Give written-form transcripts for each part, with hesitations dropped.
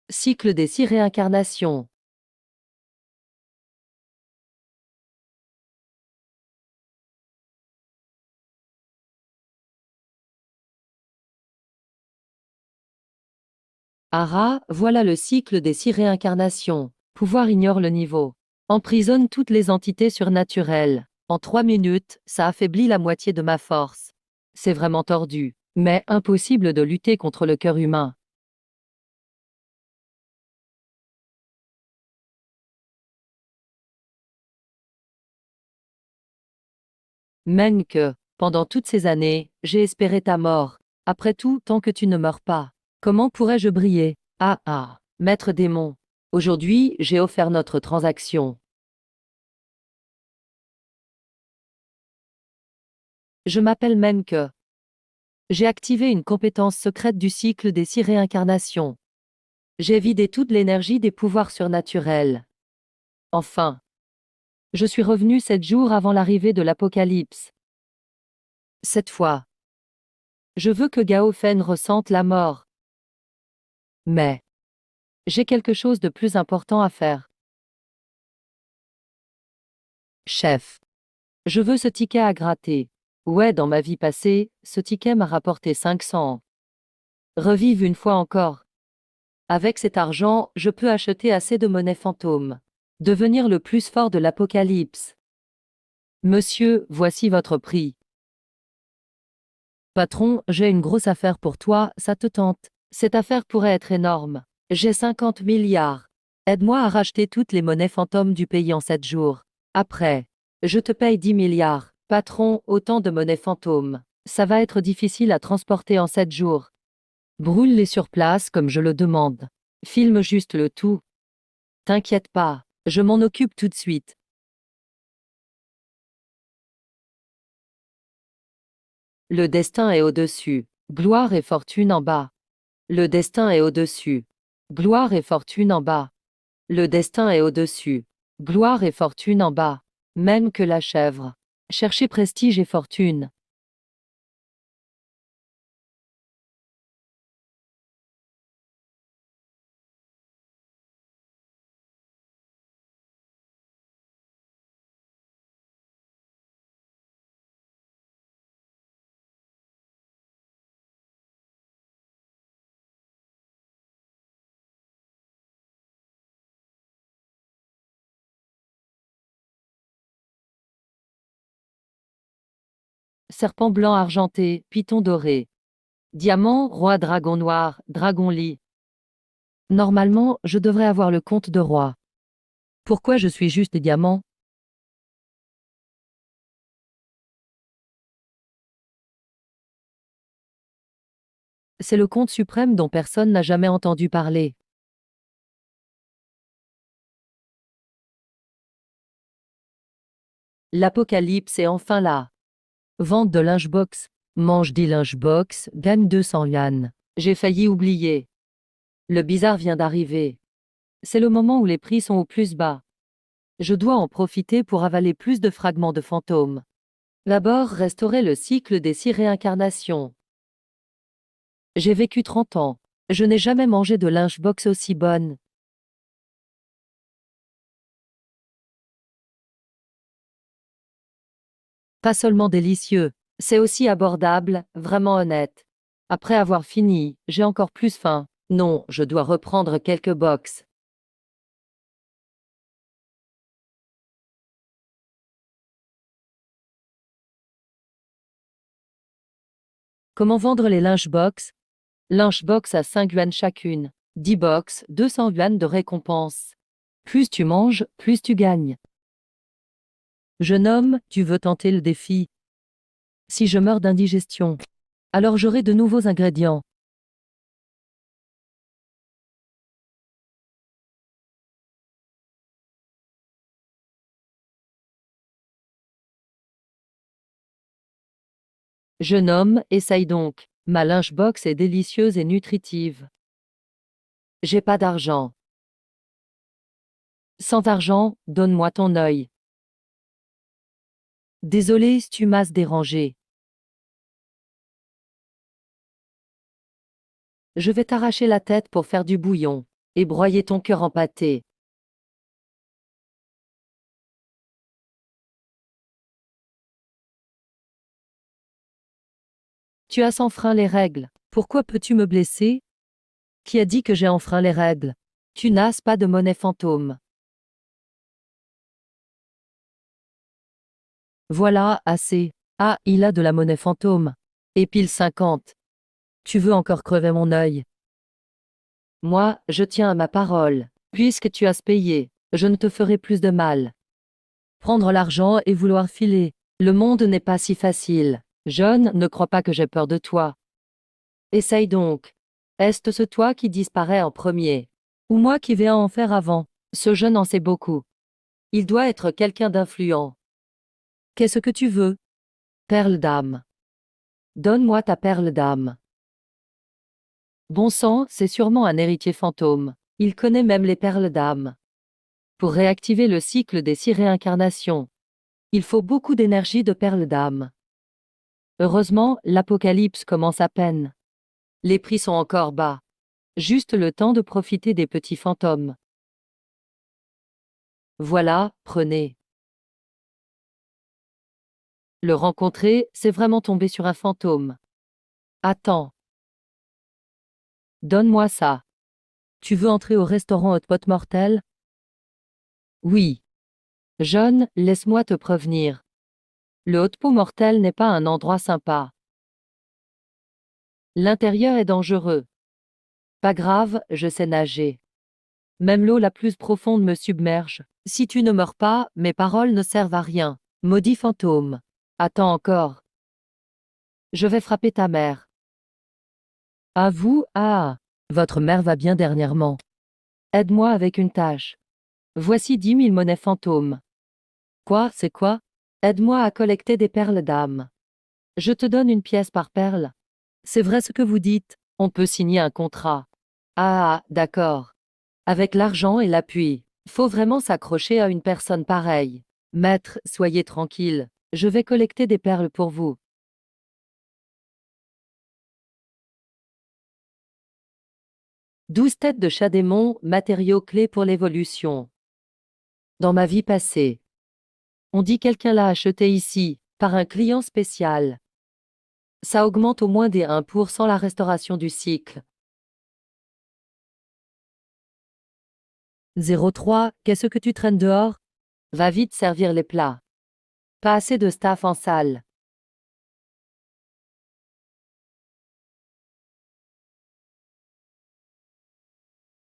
Cycle des 6 réincarnations. Ara, voilà le cycle des 6 réincarnations. Pouvoir ignore le niveau. Emprisonne toutes les entités surnaturelles. En 3 minutes, ça affaiblit la moitié de ma force. C'est vraiment tordu, mais impossible de lutter contre le cœur humain. Même que, pendant toutes ces années, j'ai espéré ta mort. Après tout, tant que tu ne meurs pas, comment pourrais-je briller? Ah ah, maître démon. Aujourd'hui, j'ai offert notre transaction. Je m'appelle Menke. J'ai activé une compétence secrète du cycle des 6 réincarnations. J'ai vidé toute l'énergie des pouvoirs surnaturels. Enfin, je suis revenu 7 jours avant l'arrivée de l'Apocalypse. Cette fois, je veux que Gao Fen ressente la mort. Mais, j'ai quelque chose de plus important à faire. Chef, je veux ce ticket à gratter. Ouais, dans ma vie passée, ce ticket m'a rapporté 500. Revive une fois encore. Avec cet argent, je peux acheter assez de monnaie fantôme. Devenir le plus fort de l'Apocalypse. Monsieur, voici votre prix. Patron, j'ai une grosse affaire pour toi, ça te tente? Cette affaire pourrait être énorme. J'ai 50 milliards. Aide-moi à racheter toutes les monnaies fantômes du pays en 7 jours. Après, je te paye 10 milliards. Patron, autant de monnaies fantômes. Ça va être difficile à transporter en 7 jours. Brûle-les sur place comme je le demande. Filme juste le tout. T'inquiète pas, je m'en occupe tout de suite. Le destin est au-dessus. Gloire et fortune en bas. Le destin est au-dessus. Gloire et fortune en bas. Le destin est au-dessus. Gloire et fortune en bas. Même que la chèvre. Cherchez prestige et fortune. Serpent blanc argenté, python doré. Diamant, roi dragon noir, dragon lit. Normalement, je devrais avoir le compte de roi. Pourquoi je suis juste diamant? C'est le compte suprême dont personne n'a jamais entendu parler. L'apocalypse est enfin là. Vente de linge-box. Mange 10 linge-box, gagne 200 yuan. J'ai failli oublier. Le bizarre vient d'arriver. C'est le moment où les prix sont au plus bas. Je dois en profiter pour avaler plus de fragments de fantômes. D'abord, restaurer le cycle des 6 réincarnations. J'ai vécu 30 ans. Je n'ai jamais mangé de linge-box aussi bonne. Pas seulement délicieux, c'est aussi abordable, vraiment honnête. Après avoir fini, j'ai encore plus faim. Non, je dois reprendre quelques box. Comment vendre les linge-box? Linge-box à 5 yuan chacune. 10 box, 200 yuan de récompense. Plus tu manges, plus tu gagnes. Jeune homme, tu veux tenter le défi? Si je meurs d'indigestion, alors j'aurai de nouveaux ingrédients. Jeune homme, essaye donc. Ma lunchbox est délicieuse et nutritive. J'ai pas d'argent. Sans argent, donne-moi ton œil. Désolé si tu m'as dérangé. Je vais t'arracher la tête pour faire du bouillon. et broyer ton cœur en pâté. Tu as enfreint les règles. Pourquoi peux-tu me blesser? Qui a dit que j'ai enfreint les règles? Tu n'as pas de monnaie fantôme. Voilà, assez. Ah, il a de la monnaie fantôme. Et pile 50. Tu veux encore crever mon œil? Moi, je tiens à ma parole. Puisque tu as payé, je ne te ferai plus de mal. Prendre l'argent et vouloir filer. Le monde n'est pas si facile. John, ne crois pas que j'ai peur de toi. Essaye donc. Est-ce toi qui disparaît en premier? Ou moi qui vais en faire avant? Ce jeune en sait beaucoup. Il doit être quelqu'un d'influent. Qu'est-ce que tu veux? Perle d'âme. Donne-moi ta perle d'âme. Bon sang, c'est sûrement un héritier fantôme. Il connaît même les perles d'âme. Pour réactiver le cycle des 6 réincarnations, il faut beaucoup d'énergie de perles d'âme. Heureusement, l'apocalypse commence à peine. Les prix sont encore bas. Juste le temps de profiter des petits fantômes. Voilà, prenez. Le rencontrer, c'est vraiment tomber sur un fantôme. Attends. Donne-moi ça. Tu veux entrer au restaurant Hot Pot Mortel? Oui. John, laisse-moi te prévenir. Le Hot Pot Mortel n'est pas un endroit sympa. L'intérieur est dangereux. Pas grave, je sais nager. Même l'eau la plus profonde me submerge. Si tu ne meurs pas, mes paroles ne servent à rien. Maudit fantôme. Attends encore. Je vais frapper ta mère. À vous, ah. Votre mère va bien dernièrement. Aide-moi avec une tâche. Voici 10 000 monnaies fantômes. Quoi, c'est quoi? Aide-moi à collecter des perles d'âme. Je te donne une pièce par perle. C'est vrai ce que vous dites, on peut signer un contrat. Ah, d'accord. Avec l'argent et l'appui, faut vraiment s'accrocher à une personne pareille. Maître, soyez tranquille, je vais collecter des perles pour vous. 12 têtes de chat démon, matériaux clés pour l'évolution. Dans ma vie passée, on dit quelqu'un l'a acheté ici, par un client spécial. Ça augmente au moins des 1% la restauration du cycle. 03, qu'est-ce que tu traînes dehors? Va vite servir les plats. Pas assez de staff en salle.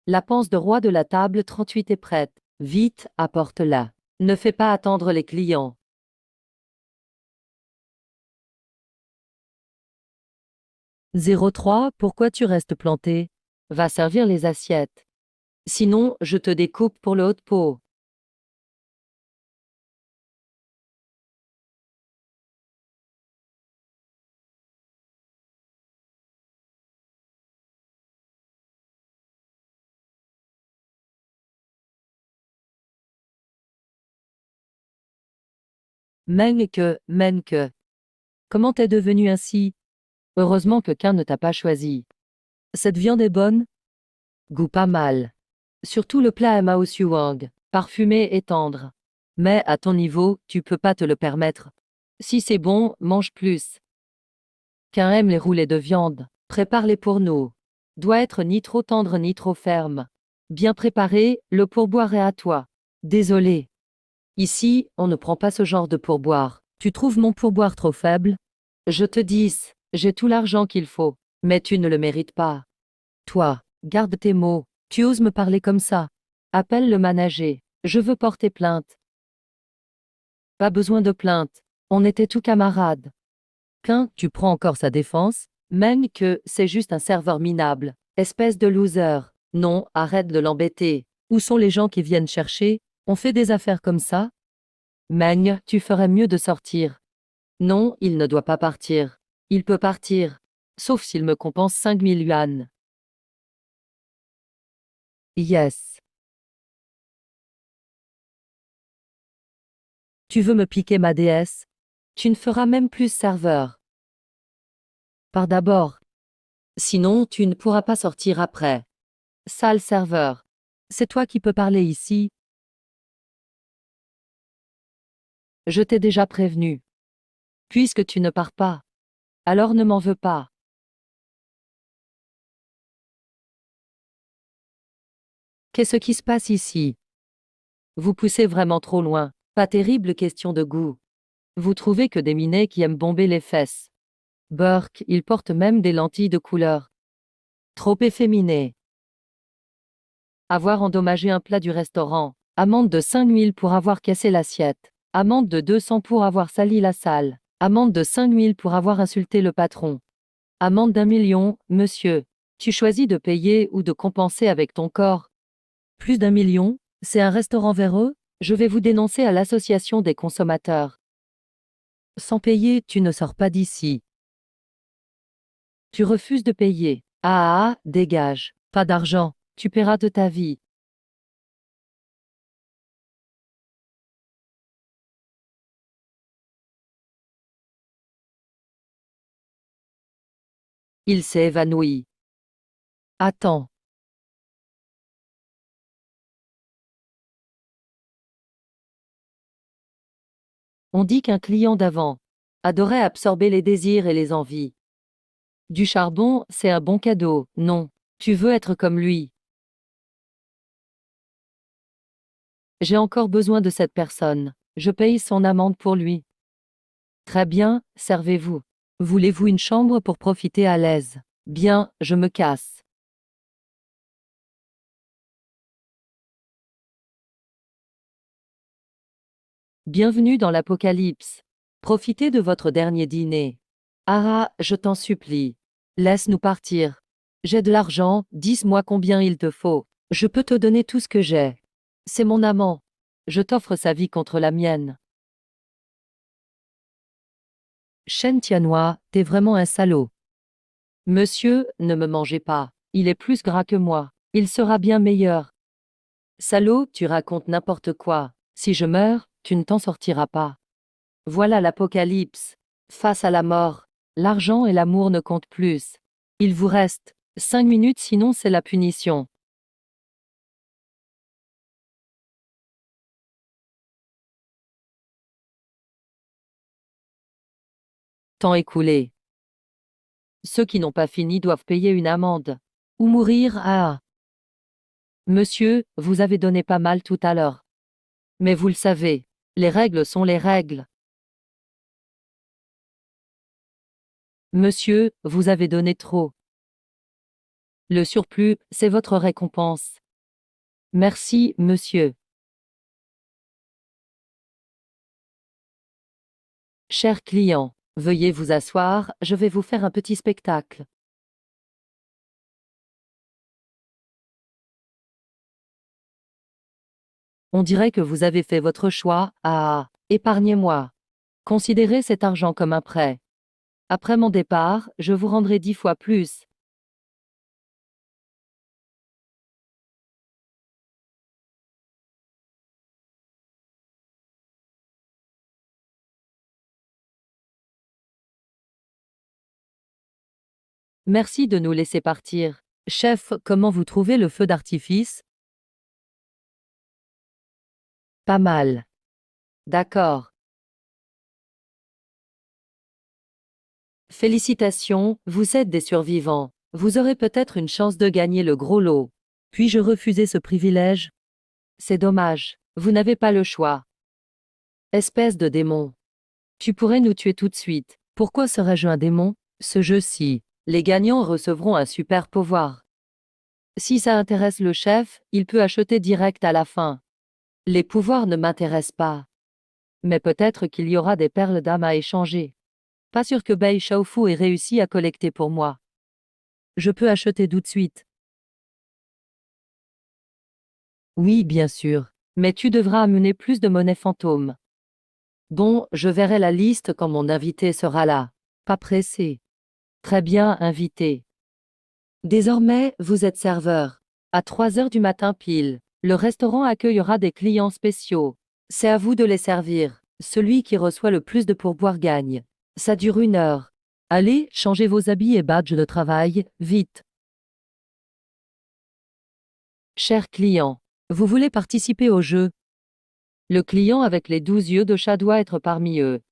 La panse de roi de la table 38 est prête. Vite, apporte-la. Ne fais pas attendre les clients. 03, pourquoi tu restes planté? Va servir les assiettes. Sinon, je te découpe pour le haut de pot. Meng que. Comment t'es devenu ainsi? Heureusement que Qu'un ne t'a pas choisi. Cette viande est bonne? Goût pas mal. Surtout le plat à Mao Suang, parfumé et tendre. Mais à ton niveau, tu peux pas te le permettre. Si c'est bon, mange plus. Qu'un aime les roulés de viande, prépare-les pour nous. Doit être ni trop tendre ni trop ferme. Bien préparé, le pourboire est à toi. Désolé. Ici, on ne prend pas ce genre de pourboire. Tu trouves mon pourboire trop faible? Je te dis, j'ai tout l'argent qu'il faut, mais tu ne le mérites pas. Toi, garde tes mots. Tu oses me parler comme ça. Appelle le manager. Je veux porter plainte. Pas besoin de plainte. On était tous camarades. Tu prends encore sa défense? Même que c'est juste un serveur minable. Espèce de loser. Non, arrête de l'embêter. Où sont les gens qui viennent chercher? On fait des affaires comme ça? Meng, tu ferais mieux de sortir. Non, il ne doit pas partir. Il peut partir. Sauf s'il me compense 5000 yuan. Yes. Tu veux me piquer ma déesse? Tu ne feras même plus serveur. Pars d'abord. Sinon, tu ne pourras pas sortir après. Sale serveur. C'est toi qui peux parler ici. Je t'ai déjà prévenu. Puisque tu ne pars pas, alors ne m'en veux pas. Qu'est-ce qui se passe ici? Vous poussez vraiment trop loin. Pas terrible question de goût. Vous trouvez que des minets qui aiment bomber les fesses. Burke, il porte même des lentilles de couleur. Trop efféminé. Avoir endommagé un plat du restaurant. Amende de 5 000 pour avoir cassé l'assiette. Amende de 200 pour avoir sali la salle. Amende de 5 000 pour avoir insulté le patron. Amende d'1 million, monsieur. Tu choisis de payer ou de compenser avec ton corps. Plus d'1 million? C'est un restaurant véreux? Je vais vous dénoncer à l'association des consommateurs. Sans payer, tu ne sors pas d'ici. Tu refuses de payer. Dégage. Pas d'argent. Tu paieras de ta vie. Il s'est évanoui. Attends. On dit qu'un client d'avant adorait absorber les désirs et les envies. Du charbon, c'est un bon cadeau. Non. Tu veux être comme lui. J'ai encore besoin de cette personne. Je paye son amende pour lui. Très bien, servez-vous. Voulez-vous une chambre pour profiter à l'aise? Bien, je me casse. Bienvenue dans l'Apocalypse. Profitez de votre dernier dîner. Je t'en supplie. Laisse-nous partir. J'ai de l'argent, dis-moi combien il te faut. Je peux te donner tout ce que j'ai. C'est mon amant. Je t'offre sa vie contre la mienne. Shen Tianois, t'es vraiment un salaud. Monsieur, ne me mangez pas. Il est plus gras que moi. Il sera bien meilleur. Salaud, tu racontes n'importe quoi. Si je meurs, tu ne t'en sortiras pas. Voilà l'Apocalypse. Face à la mort, l'argent et l'amour ne comptent plus. Il vous reste 5 minutes, sinon c'est la punition. Temps écoulé. Ceux qui n'ont pas fini doivent payer une amende. Ou mourir. Monsieur, vous avez donné pas mal tout à l'heure. Mais vous le savez, les règles sont les règles. Monsieur, vous avez donné trop. Le surplus, c'est votre récompense. Merci, monsieur. Cher client, veuillez vous asseoir, je vais vous faire un petit spectacle. On dirait que vous avez fait votre choix. Épargnez-moi. Considérez cet argent comme un prêt. Après mon départ, je vous rendrai 10 fois plus. Merci de nous laisser partir. Chef, comment vous trouvez le feu d'artifice? Pas mal. D'accord. Félicitations, vous êtes des survivants. Vous aurez peut-être une chance de gagner le gros lot. Puis-je refuser ce privilège? C'est dommage. Vous n'avez pas le choix. Espèce de démon. Tu pourrais nous tuer tout de suite. Pourquoi serais-je un démon? Ce jeu-ci. Les gagnants recevront un super pouvoir. Si ça intéresse le chef, il peut acheter direct à la fin. Les pouvoirs ne m'intéressent pas. Mais peut-être qu'il y aura des perles d'âme à échanger. Pas sûr que Bei Shaofu ait réussi à collecter pour moi. Je peux acheter tout de suite. Oui, bien sûr. Mais tu devras amener plus de monnaie fantôme. Bon, je verrai la liste quand mon invité sera là. Pas pressé. Très bien, invité. Désormais, vous êtes serveur. À 3 heures du matin pile, le restaurant accueillera des clients spéciaux. C'est à vous de les servir. Celui qui reçoit le plus de pourboire gagne. Ça dure 1 heure. Allez, changez vos habits et badges de travail, vite. Cher client, vous voulez participer au jeu? Le client avec les 12 yeux de chat doit être parmi eux.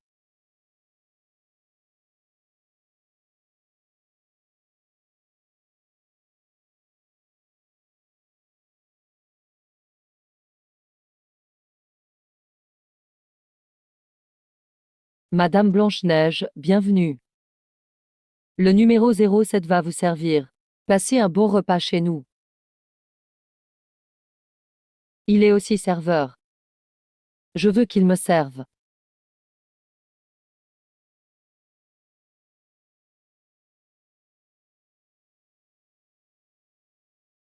Madame Blanche-Neige, bienvenue. Le numéro 07 va vous servir. Passez un bon repas chez nous. Il est aussi serveur. Je veux qu'il me serve.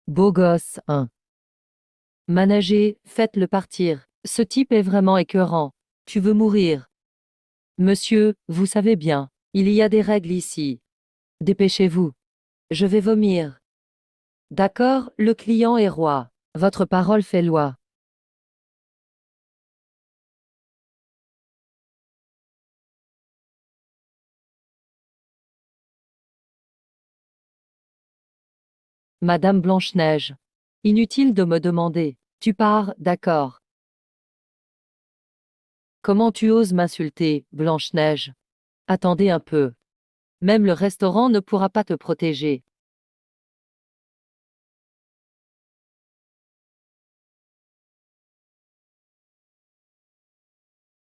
Beau gosse, hein. Managez, faites-le partir. Ce type est vraiment écœurant. Tu veux mourir. Monsieur, vous savez bien, il y a des règles ici. Dépêchez-vous. Je vais vomir. D'accord, le client est roi. Votre parole fait loi. Madame Blanche-Neige. Inutile de me demander. Tu pars, d'accord. Comment tu oses m'insulter, Blanche-Neige? Attendez un peu. Même le restaurant ne pourra pas te protéger.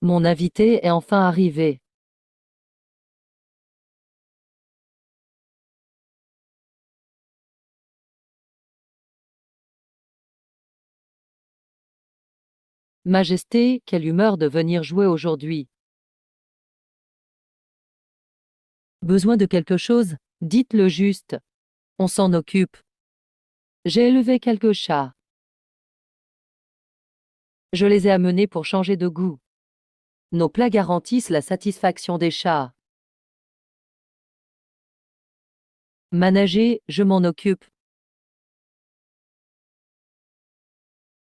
Mon invité est enfin arrivé. Majesté, quelle humeur de venir jouer aujourd'hui. Besoin de quelque chose? Dites-le juste. On s'en occupe. J'ai élevé quelques chats. Je les ai amenés pour changer de goût. Nos plats garantissent la satisfaction des chats. Manager, je m'en occupe.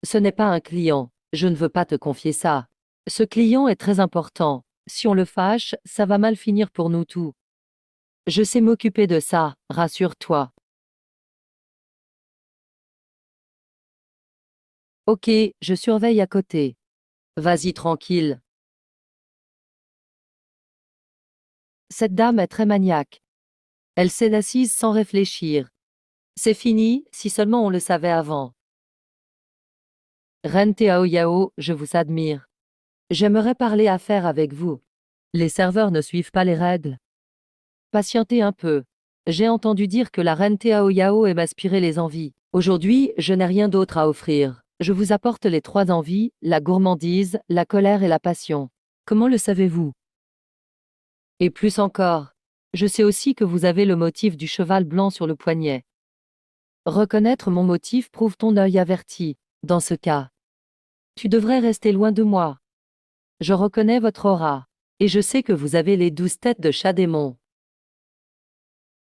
Ce n'est pas un client. Je ne veux pas te confier ça. Ce client est très important. Si on le fâche, ça va mal finir pour nous tous. Je sais m'occuper de ça, rassure-toi. Ok, je surveille à côté. Vas-y tranquille. Cette dame est très maniaque. Elle s'est assise sans réfléchir. C'est fini, si seulement on le savait avant. Ren Tao Yao, je vous admire. J'aimerais parler affaires avec vous. Les serveurs ne suivent pas les règles. Patientez un peu. J'ai entendu dire que la reine Tao Yao aime aspirer les envies. Aujourd'hui, je n'ai rien d'autre à offrir. Je vous apporte les trois envies, la gourmandise, la colère et la passion. Comment le savez-vous? Et plus encore. Je sais aussi que vous avez le motif du cheval blanc sur le poignet. Reconnaître mon motif prouve ton œil averti. Dans ce cas, tu devrais rester loin de moi. Je reconnais votre aura. Et je sais que vous avez les 12 têtes de chat démon.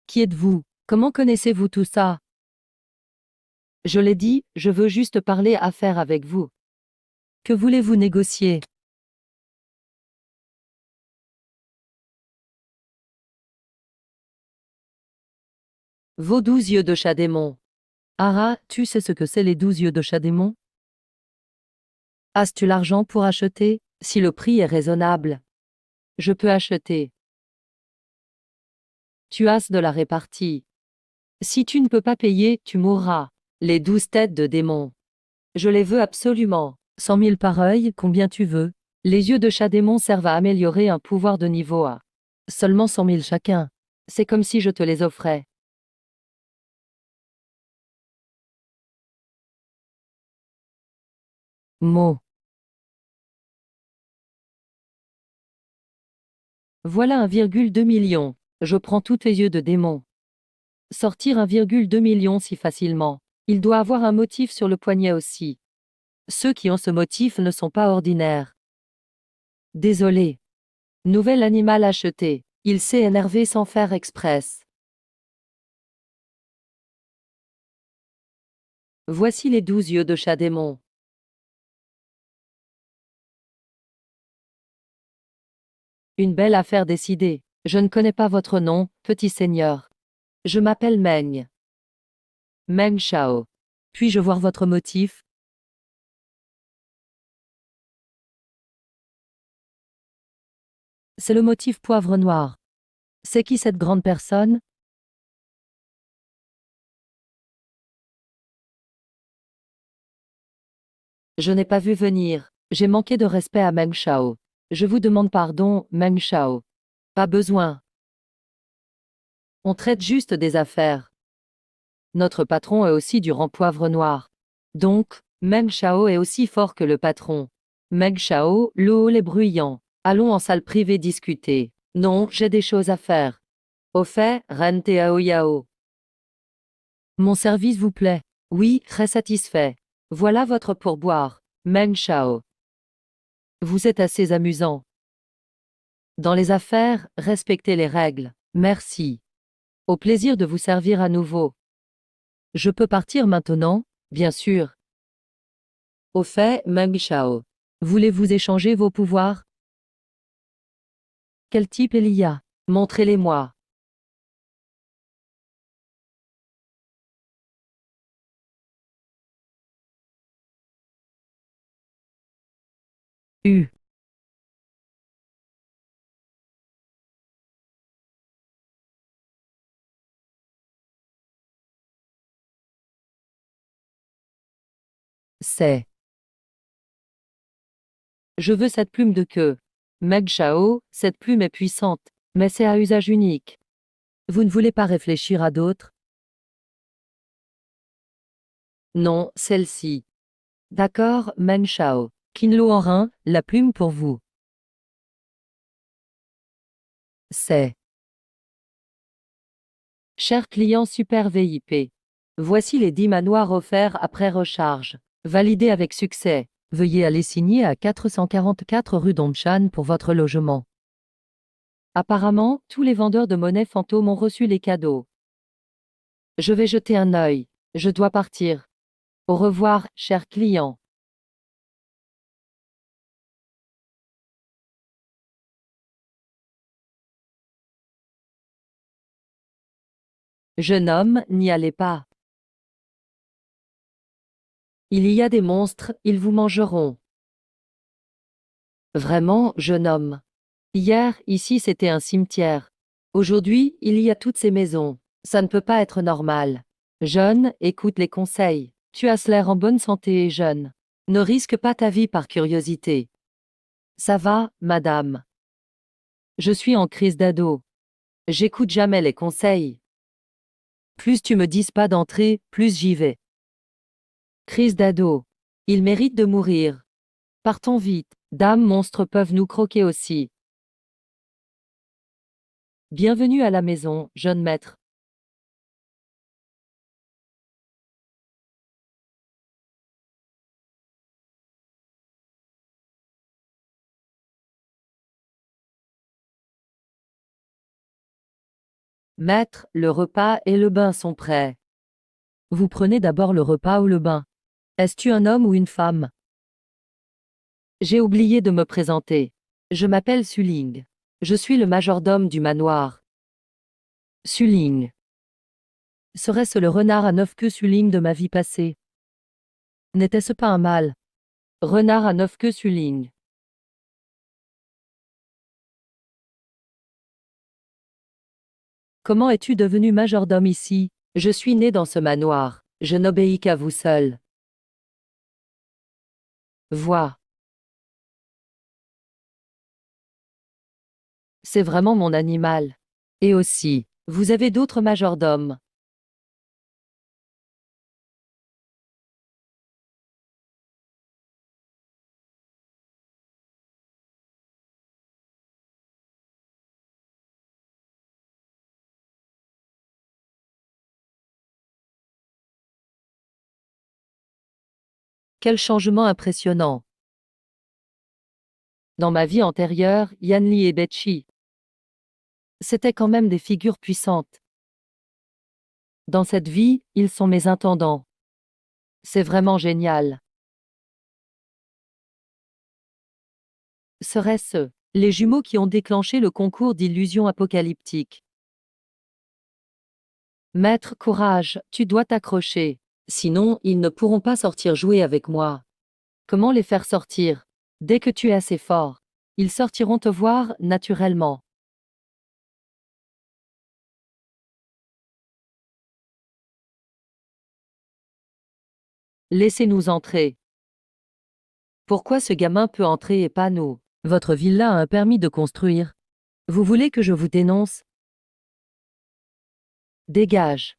Qui êtes-vous? Comment connaissez-vous tout ça? Je l'ai dit, je veux juste parler affaires avec vous. Que voulez-vous négocier? Vos 12 yeux de chat démon. Ara, tu sais ce que c'est les 12 yeux de chat démon? As-tu l'argent pour acheter? Si le prix est raisonnable. Je peux acheter. Tu as de la répartie. Si tu ne peux pas payer, tu mourras. Les 12 têtes de démon. Je les veux absolument. 100 000 par œil, combien tu veux? Les yeux de chat démon servent à améliorer un pouvoir de niveau A. Seulement 100 000 chacun. C'est comme si je te les offrais. Mot. Voilà 1,2 million. Je prends tous tes yeux de démon. Sortir 1,2 million si facilement. Il doit avoir un motif sur le poignet aussi. Ceux qui ont ce motif ne sont pas ordinaires. Désolé. Nouvel animal acheté. Il s'est énervé sans faire express. Voici les 12 yeux de chat démon. Une belle affaire décidée. Je ne connais pas votre nom, petit seigneur. Je m'appelle Meng. Meng Shao. Puis-je voir votre motif? C'est le motif poivre noir. C'est qui cette grande personne? Je n'ai pas vu venir. J'ai manqué de respect à Meng Shao. Je vous demande pardon, Meng Shao. Pas besoin. On traite juste des affaires. Notre patron est aussi du rang poivre noir. Donc, Meng Shao est aussi fort que le patron. Meng Shao, le hall est bruyant. Allons en salle privée discuter. Non, j'ai des choses à faire. Au fait, Ren Tao Yao. Mon service vous plaît? Oui, très satisfait. Voilà votre pourboire, Meng Shao. Vous êtes assez amusant. Dans les affaires, respectez les règles. Merci. Au plaisir de vous servir à nouveau. Je peux partir maintenant? Bien sûr. Au fait, Meng Shao. Voulez-vous échanger vos pouvoirs? Quel type il y a? Montrez-les-moi. U. C'est. Je veux cette plume de queue. Meng Shao, cette plume est puissante, mais c'est à usage unique. Vous ne voulez pas réfléchir à d'autres? Non, celle-ci. D'accord, Meng Shao. Qinlo en rein, la plume pour vous. C'est. Cher client Super VIP. Voici les 10 manoirs offerts après recharge. Validé avec succès. Veuillez aller signer à 444 rue Dongshan pour votre logement. Apparemment, tous les vendeurs de monnaie fantôme ont reçu les cadeaux. Je vais jeter un œil. Je dois partir. Au revoir, cher client. Jeune homme, n'y allez pas. Il y a des monstres, ils vous mangeront. Vraiment, jeune homme. Hier, ici c'était un cimetière. Aujourd'hui, il y a toutes ces maisons. Ça ne peut pas être normal. Jeune, écoute les conseils. Tu as l'air en bonne santé et jeune. Ne risque pas ta vie par curiosité. Ça va, madame. Je suis en crise d'ado. J'écoute jamais les conseils. Plus tu me dis pas d'entrer, plus j'y vais. Crise d'ado. Il mérite de mourir. Partons vite. Dames monstres peuvent nous croquer aussi. Bienvenue à la maison, jeune maître. Maître, le repas et le bain sont prêts. Vous prenez d'abord le repas ou le bain? Es-tu un homme ou une femme? J'ai oublié de me présenter. Je m'appelle Suling. Je suis le majordome du manoir. Suling. Serait-ce le renard à 9 queues Suling de ma vie passée? N'était-ce pas un mâle? Renard à 9 queues Suling. Comment es-tu devenu majordome ici? Je suis né dans ce manoir. Je n'obéis qu'à vous seul. Vois. C'est vraiment mon animal. Et aussi, vous avez d'autres majordomes. Quel changement impressionnant. Dans ma vie antérieure, Yanli et Betchi. C'étaient quand même des figures puissantes. Dans cette vie, ils sont mes intendants. C'est vraiment génial. Serait-ce eux, les jumeaux qui ont déclenché le concours d'illusions apocalyptiques? Maître, courage, tu dois t'accrocher. Sinon, ils ne pourront pas sortir jouer avec moi. Comment les faire sortir? Dès que tu es assez fort, ils sortiront te voir naturellement. Laissez-nous entrer. Pourquoi ce gamin peut entrer et pas nous? Votre villa a un permis de construire. Vous voulez que je vous dénonce? Dégage.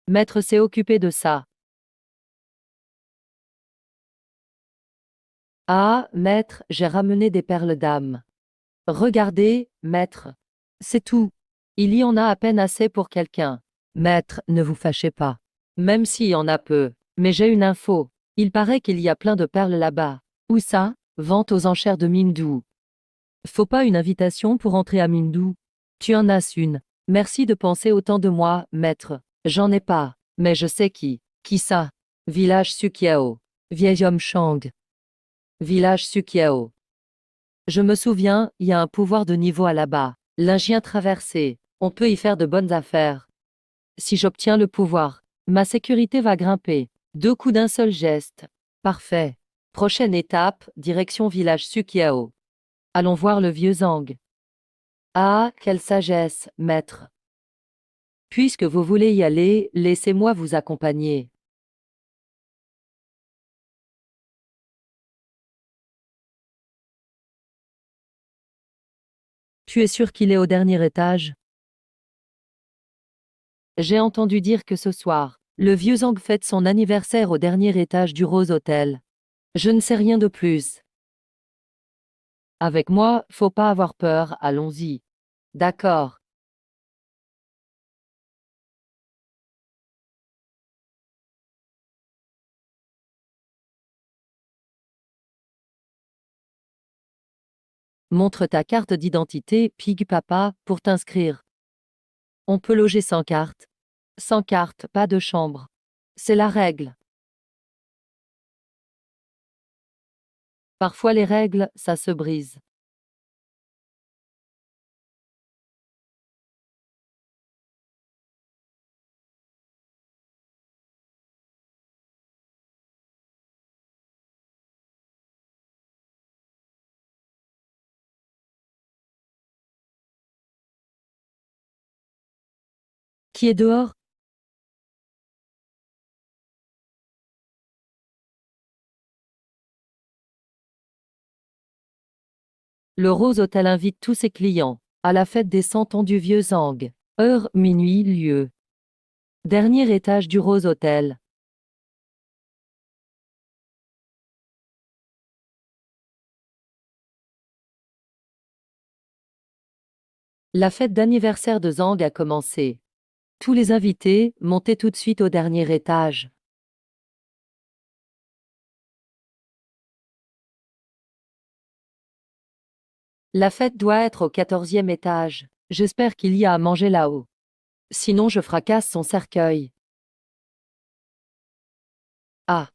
Maître s'est occupé de ça. Ah, maître, j'ai ramené des perles d'âme. Regardez, maître. C'est tout. Il y en a à peine assez pour quelqu'un. Maître, ne vous fâchez pas. Même s'il y en a peu. Mais j'ai une info. Il paraît qu'il y a plein de perles là-bas. Où ça? Vente aux enchères de Mindou. Faut pas une invitation pour entrer à Mindou. Tu en as une. Merci de penser autant de moi, maître. J'en ai pas. Mais je sais qui. Qui ça? Village Sukiao. Vieil homme Shang. Village Sukiao. Je me souviens, il y a un pouvoir de niveau à là-bas. L'Ingien traversé. On peut y faire de bonnes affaires. Si j'obtiens le pouvoir, ma sécurité va grimper. 2 coups d'un seul geste. Parfait. Prochaine étape, direction village Sukiao. Allons voir le vieux Zhang. Ah, quelle sagesse, maître. Puisque vous voulez y aller, laissez-moi vous accompagner. Tu es sûr qu'il est au dernier étage? J'ai entendu dire que ce soir, le vieux Zhang fête son anniversaire au dernier étage du Rose Hotel. Je ne sais rien de plus. Avec moi, faut pas avoir peur, allons-y. D'accord. Montre ta carte d'identité, Pig Papa, pour t'inscrire. On peut loger sans carte. Sans carte, pas de chambre. C'est la règle. Parfois les règles, ça se brise. Qui est dehors? Le Rose Hotel invite tous ses clients à la fête des 100 ans du vieux Zhang. Heure, minuit, lieu. Dernier étage du Rose Hotel. La fête d'anniversaire de Zhang a commencé. Tous les invités, montez tout de suite au dernier étage. La fête doit être au 14e étage. J'espère qu'il y a à manger là-haut. Sinon je fracasse son cercueil. Ah,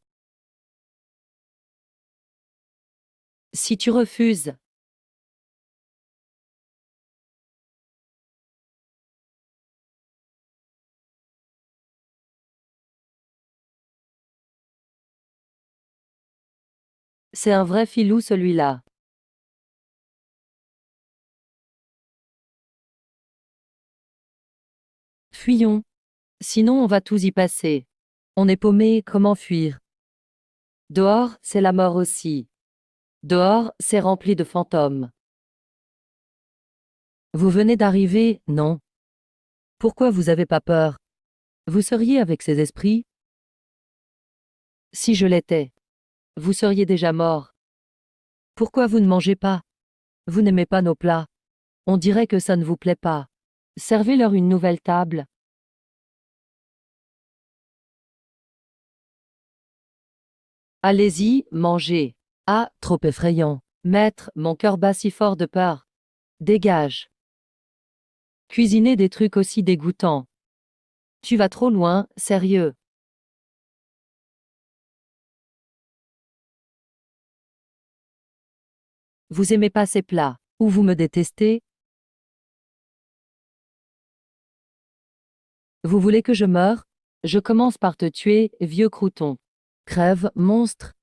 si tu refuses, c'est un vrai filou celui-là. Fuyons. Sinon on va tous y passer. On est paumé, comment fuir? Dehors, c'est la mort aussi. Dehors, c'est rempli de fantômes. Vous venez d'arriver, non? Pourquoi vous avez pas peur? Vous seriez avec ces esprits? Si je l'étais, vous seriez déjà mort. Pourquoi vous ne mangez pas? Vous n'aimez pas nos plats. On dirait que ça ne vous plaît pas. Servez-leur une nouvelle table. Allez-y, mangez. Ah, trop effrayant. Maître, mon cœur bat si fort de peur. Dégage. Cuisiner des trucs aussi dégoûtants. Tu vas trop loin, sérieux. Vous aimez pas ces plats, ou vous me détestez? Vous voulez que je meure? Je commence par te tuer, vieux crouton. Crève, monstre.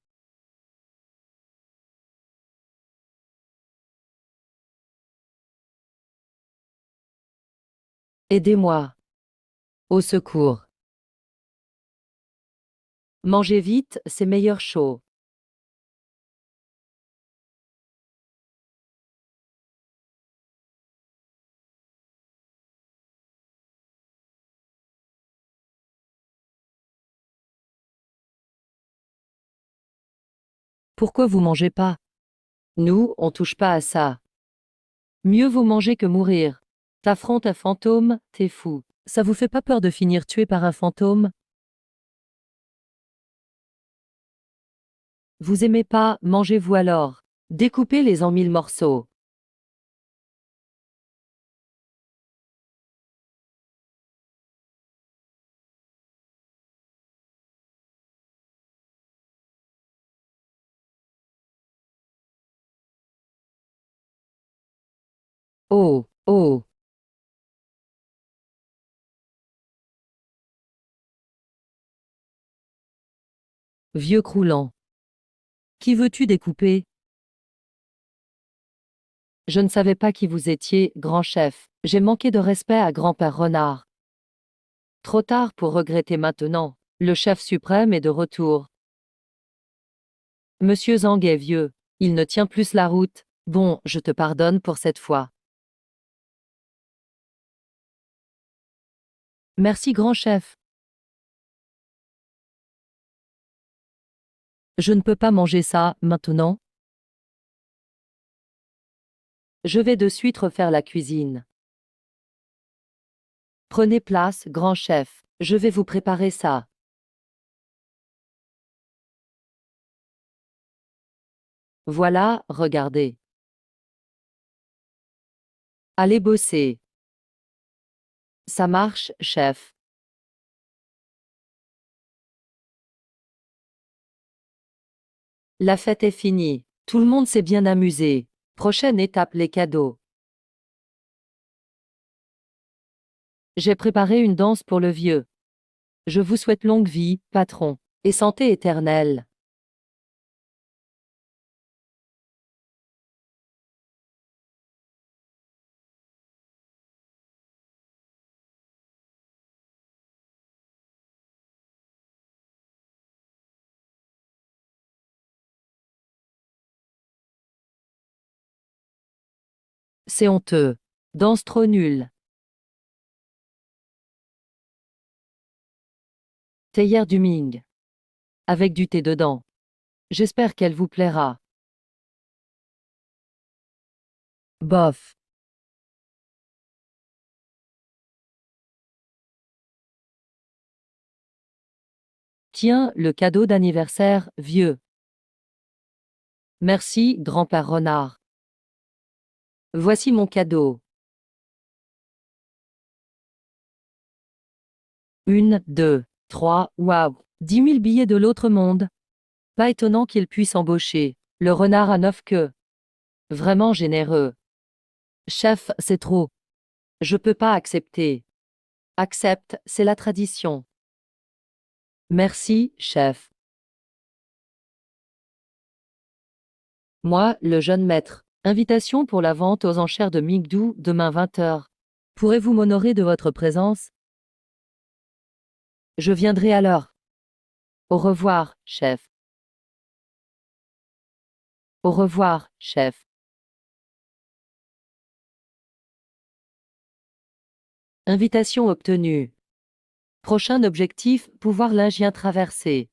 Aidez-moi. Au secours. Mangez vite, c'est meilleur chaud. Pourquoi vous mangez pas? Nous, on touche pas à ça. Mieux vaut manger que mourir. T'affrontes un fantôme, t'es fou. Ça vous fait pas peur de finir tué par un fantôme? Vous aimez pas, mangez-vous alors. Découpez-les en 1000 morceaux. Oh, oh, vieux croulant. Qui veux-tu découper? Je ne savais pas qui vous étiez, grand chef. J'ai manqué de respect à grand-père Renard. Trop tard pour regretter maintenant. Le chef suprême est de retour. Monsieur Zhang est vieux. Il ne tient plus la route. Bon, je te pardonne pour cette fois. Merci grand chef. Je ne peux pas manger ça, maintenant. Je vais de suite refaire la cuisine. Prenez place, grand chef. Je vais vous préparer ça. Voilà, regardez. Allez bosser. Ça marche, chef. La fête est finie. Tout le monde s'est bien amusé. Prochaine étape, les cadeaux. J'ai préparé une danse pour le vieux. Je vous souhaite longue vie, patron, et santé éternelle. C'est honteux. Danse trop nulle. Théière du Ming. Avec du thé dedans. J'espère qu'elle vous plaira. Bof. Tiens, le cadeau d'anniversaire, vieux. Merci, grand-père renard. Voici mon cadeau. Une, deux, trois, waouh. 10 000 billets de l'autre monde. Pas étonnant qu'il puisse embaucher. Le renard à 9 queues. Vraiment généreux. Chef, c'est trop. Je peux pas accepter. Accepte, c'est la tradition. Merci, chef. Moi, le jeune maître. Invitation pour la vente aux enchères de Mingdu, demain 20 heures. Pourrez-vous m'honorer de votre présence? Je viendrai à l'heure. Au revoir, chef. Au revoir, chef. Invitation obtenue. Prochain objectif, pouvoir lingien traversé.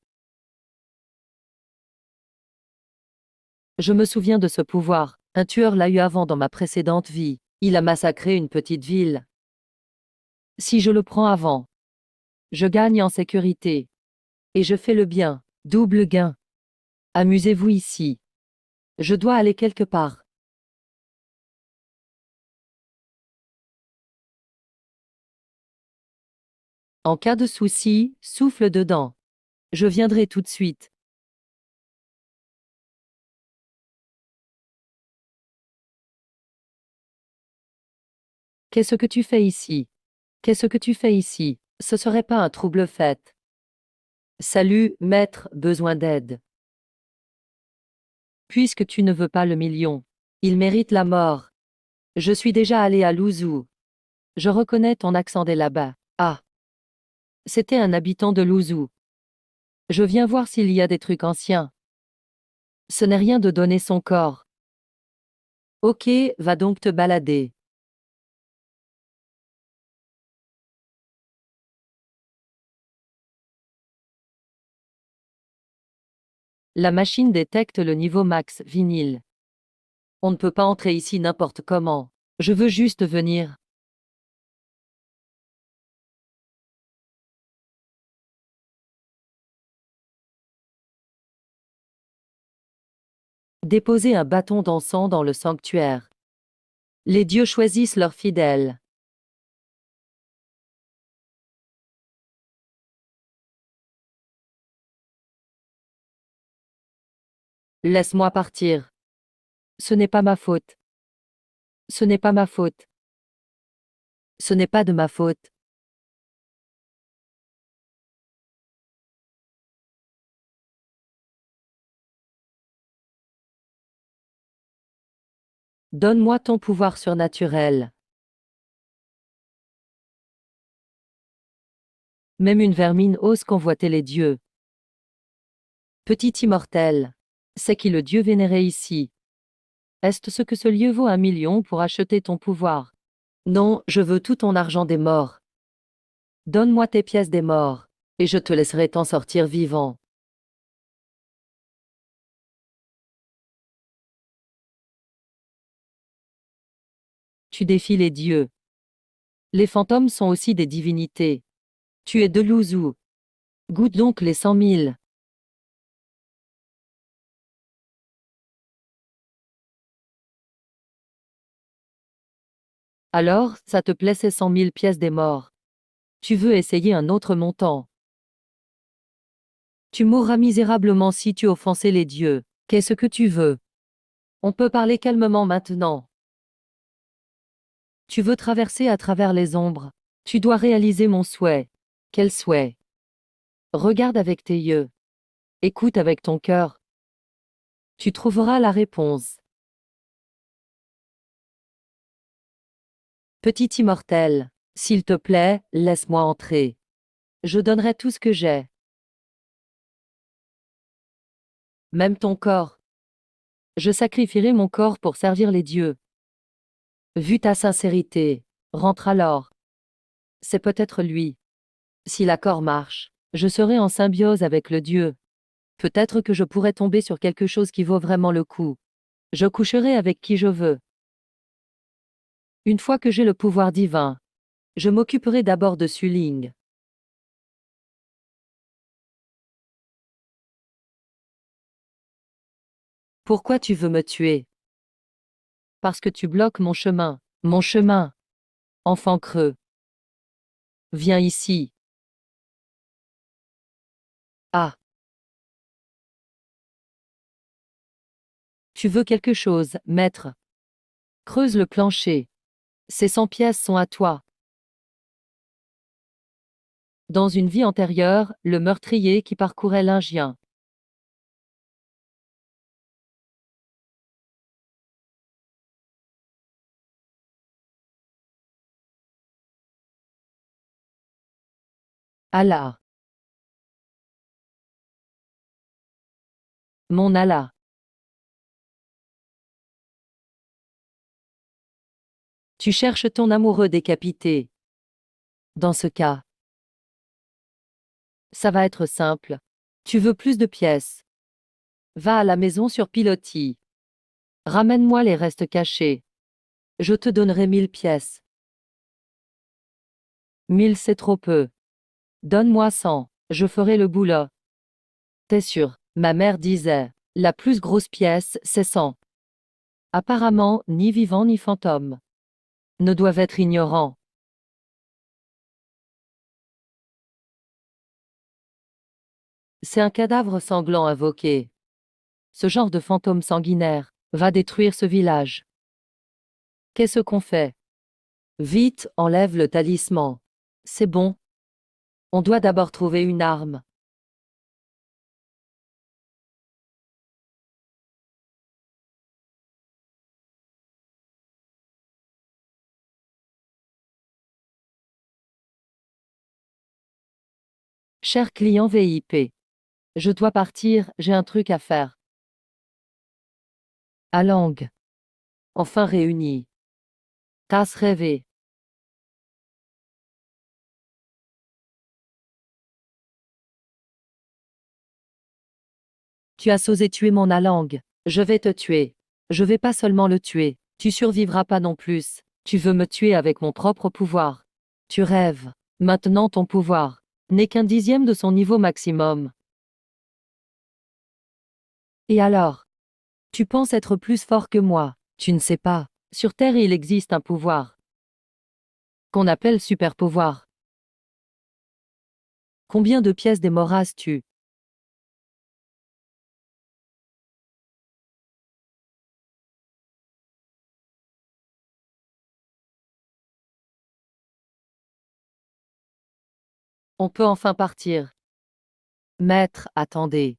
Je me souviens de ce pouvoir. Un tueur l'a eu avant dans ma précédente vie. Il a massacré une petite ville. Si je le prends avant, je gagne en sécurité. Et je fais le bien. Double gain. Amusez-vous ici. Je dois aller quelque part. En cas de souci, souffle dedans. Je viendrai tout de suite. Qu'est-ce que tu fais ici? Qu'est-ce que tu fais ici? Ce serait pas un trouble fait. Salut, maître, besoin d'aide. Puisque tu ne veux pas le million. Il mérite la mort. Je suis déjà allé à Louzou. Je reconnais ton accent des là-bas. Ah. C'était un habitant de Louzou. Je viens voir s'il y a des trucs anciens. Ce n'est rien de donner son corps. Ok, va donc te balader. La machine détecte le niveau max vinyle. On ne peut pas entrer ici n'importe comment. Je veux juste venir. Déposer un bâton d'encens dans le sanctuaire. Les dieux choisissent leurs fidèles. Laisse-moi partir. Ce n'est pas ma faute. Ce n'est pas ma faute. Ce n'est pas de ma faute. Donne-moi ton pouvoir surnaturel. Même une vermine ose convoiter les dieux. Petit immortel. C'est qui le dieu vénéré ici? Est-ce ce que ce lieu vaut 1 million pour acheter ton pouvoir? Non, je veux tout ton argent des morts. Donne-moi tes pièces des morts, et je te laisserai t'en sortir vivant. Tu défies les dieux. Les fantômes sont aussi des divinités. Tu es de Louzou. Goûte donc les 100 000. Alors, ça te plaît ces 100 000 pièces des morts. Tu veux essayer un autre montant. Tu mourras misérablement si tu offensais les dieux. Qu'est-ce que tu veux? On peut parler calmement maintenant. Tu veux traverser à travers les ombres. Tu dois réaliser mon souhait. Quel souhait? Regarde avec tes yeux. Écoute avec ton cœur. Tu trouveras la réponse. Petit immortel, s'il te plaît, laisse-moi entrer. Je donnerai tout ce que j'ai. Même ton corps. Je sacrifierai mon corps pour servir les dieux. Vu ta sincérité, rentre alors. C'est peut-être lui. Si l'accord marche, je serai en symbiose avec le dieu. Peut-être que je pourrais tomber sur quelque chose qui vaut vraiment le coup. Je coucherai avec qui je veux. Une fois que j'ai le pouvoir divin, je m'occuperai d'abord de Suling. Pourquoi tu veux me tuer? Parce que tu bloques mon chemin. Mon chemin. Enfant creux. Viens ici. Ah. Tu veux quelque chose, maître? Creuse le plancher. Ces 100 pièces sont à toi. Dans une vie antérieure, le meurtrier qui parcourait l'Indien. Allah. Mon Allah. Tu cherches ton amoureux décapité. Dans ce cas, ça va être simple. Tu veux plus de pièces. Va à la maison sur pilotis. Ramène-moi les restes cachés. Je te donnerai 1000 pièces. 1000 c'est trop peu. Donne-moi 100. Je ferai le boulot. T'es sûr? Ma mère disait. La plus grosse pièce, c'est 100. Apparemment, ni vivant ni fantôme ne doivent être ignorants. C'est un cadavre sanglant invoqué. Ce genre de fantôme sanguinaire va détruire ce village. Qu'est-ce qu'on fait? Vite, enlève le talisman. C'est bon. On doit d'abord trouver une arme. Cher client VIP. Je dois partir, j'ai un truc à faire. Alang. Enfin réunis. Tasse rêvé. Tu as osé tuer mon Alang. Je vais te tuer. Je vais pas seulement le tuer. Tu survivras pas non plus. Tu veux me tuer avec mon propre pouvoir. Tu rêves. Maintenant ton pouvoir n'est qu'un dixième de son niveau maximum. Et alors? Tu penses être plus fort que moi. Tu ne sais pas. Sur Terre il existe un pouvoir qu'on appelle super pouvoir. Combien de pièces d'Emora as-tu? On peut enfin partir. Maître, attendez.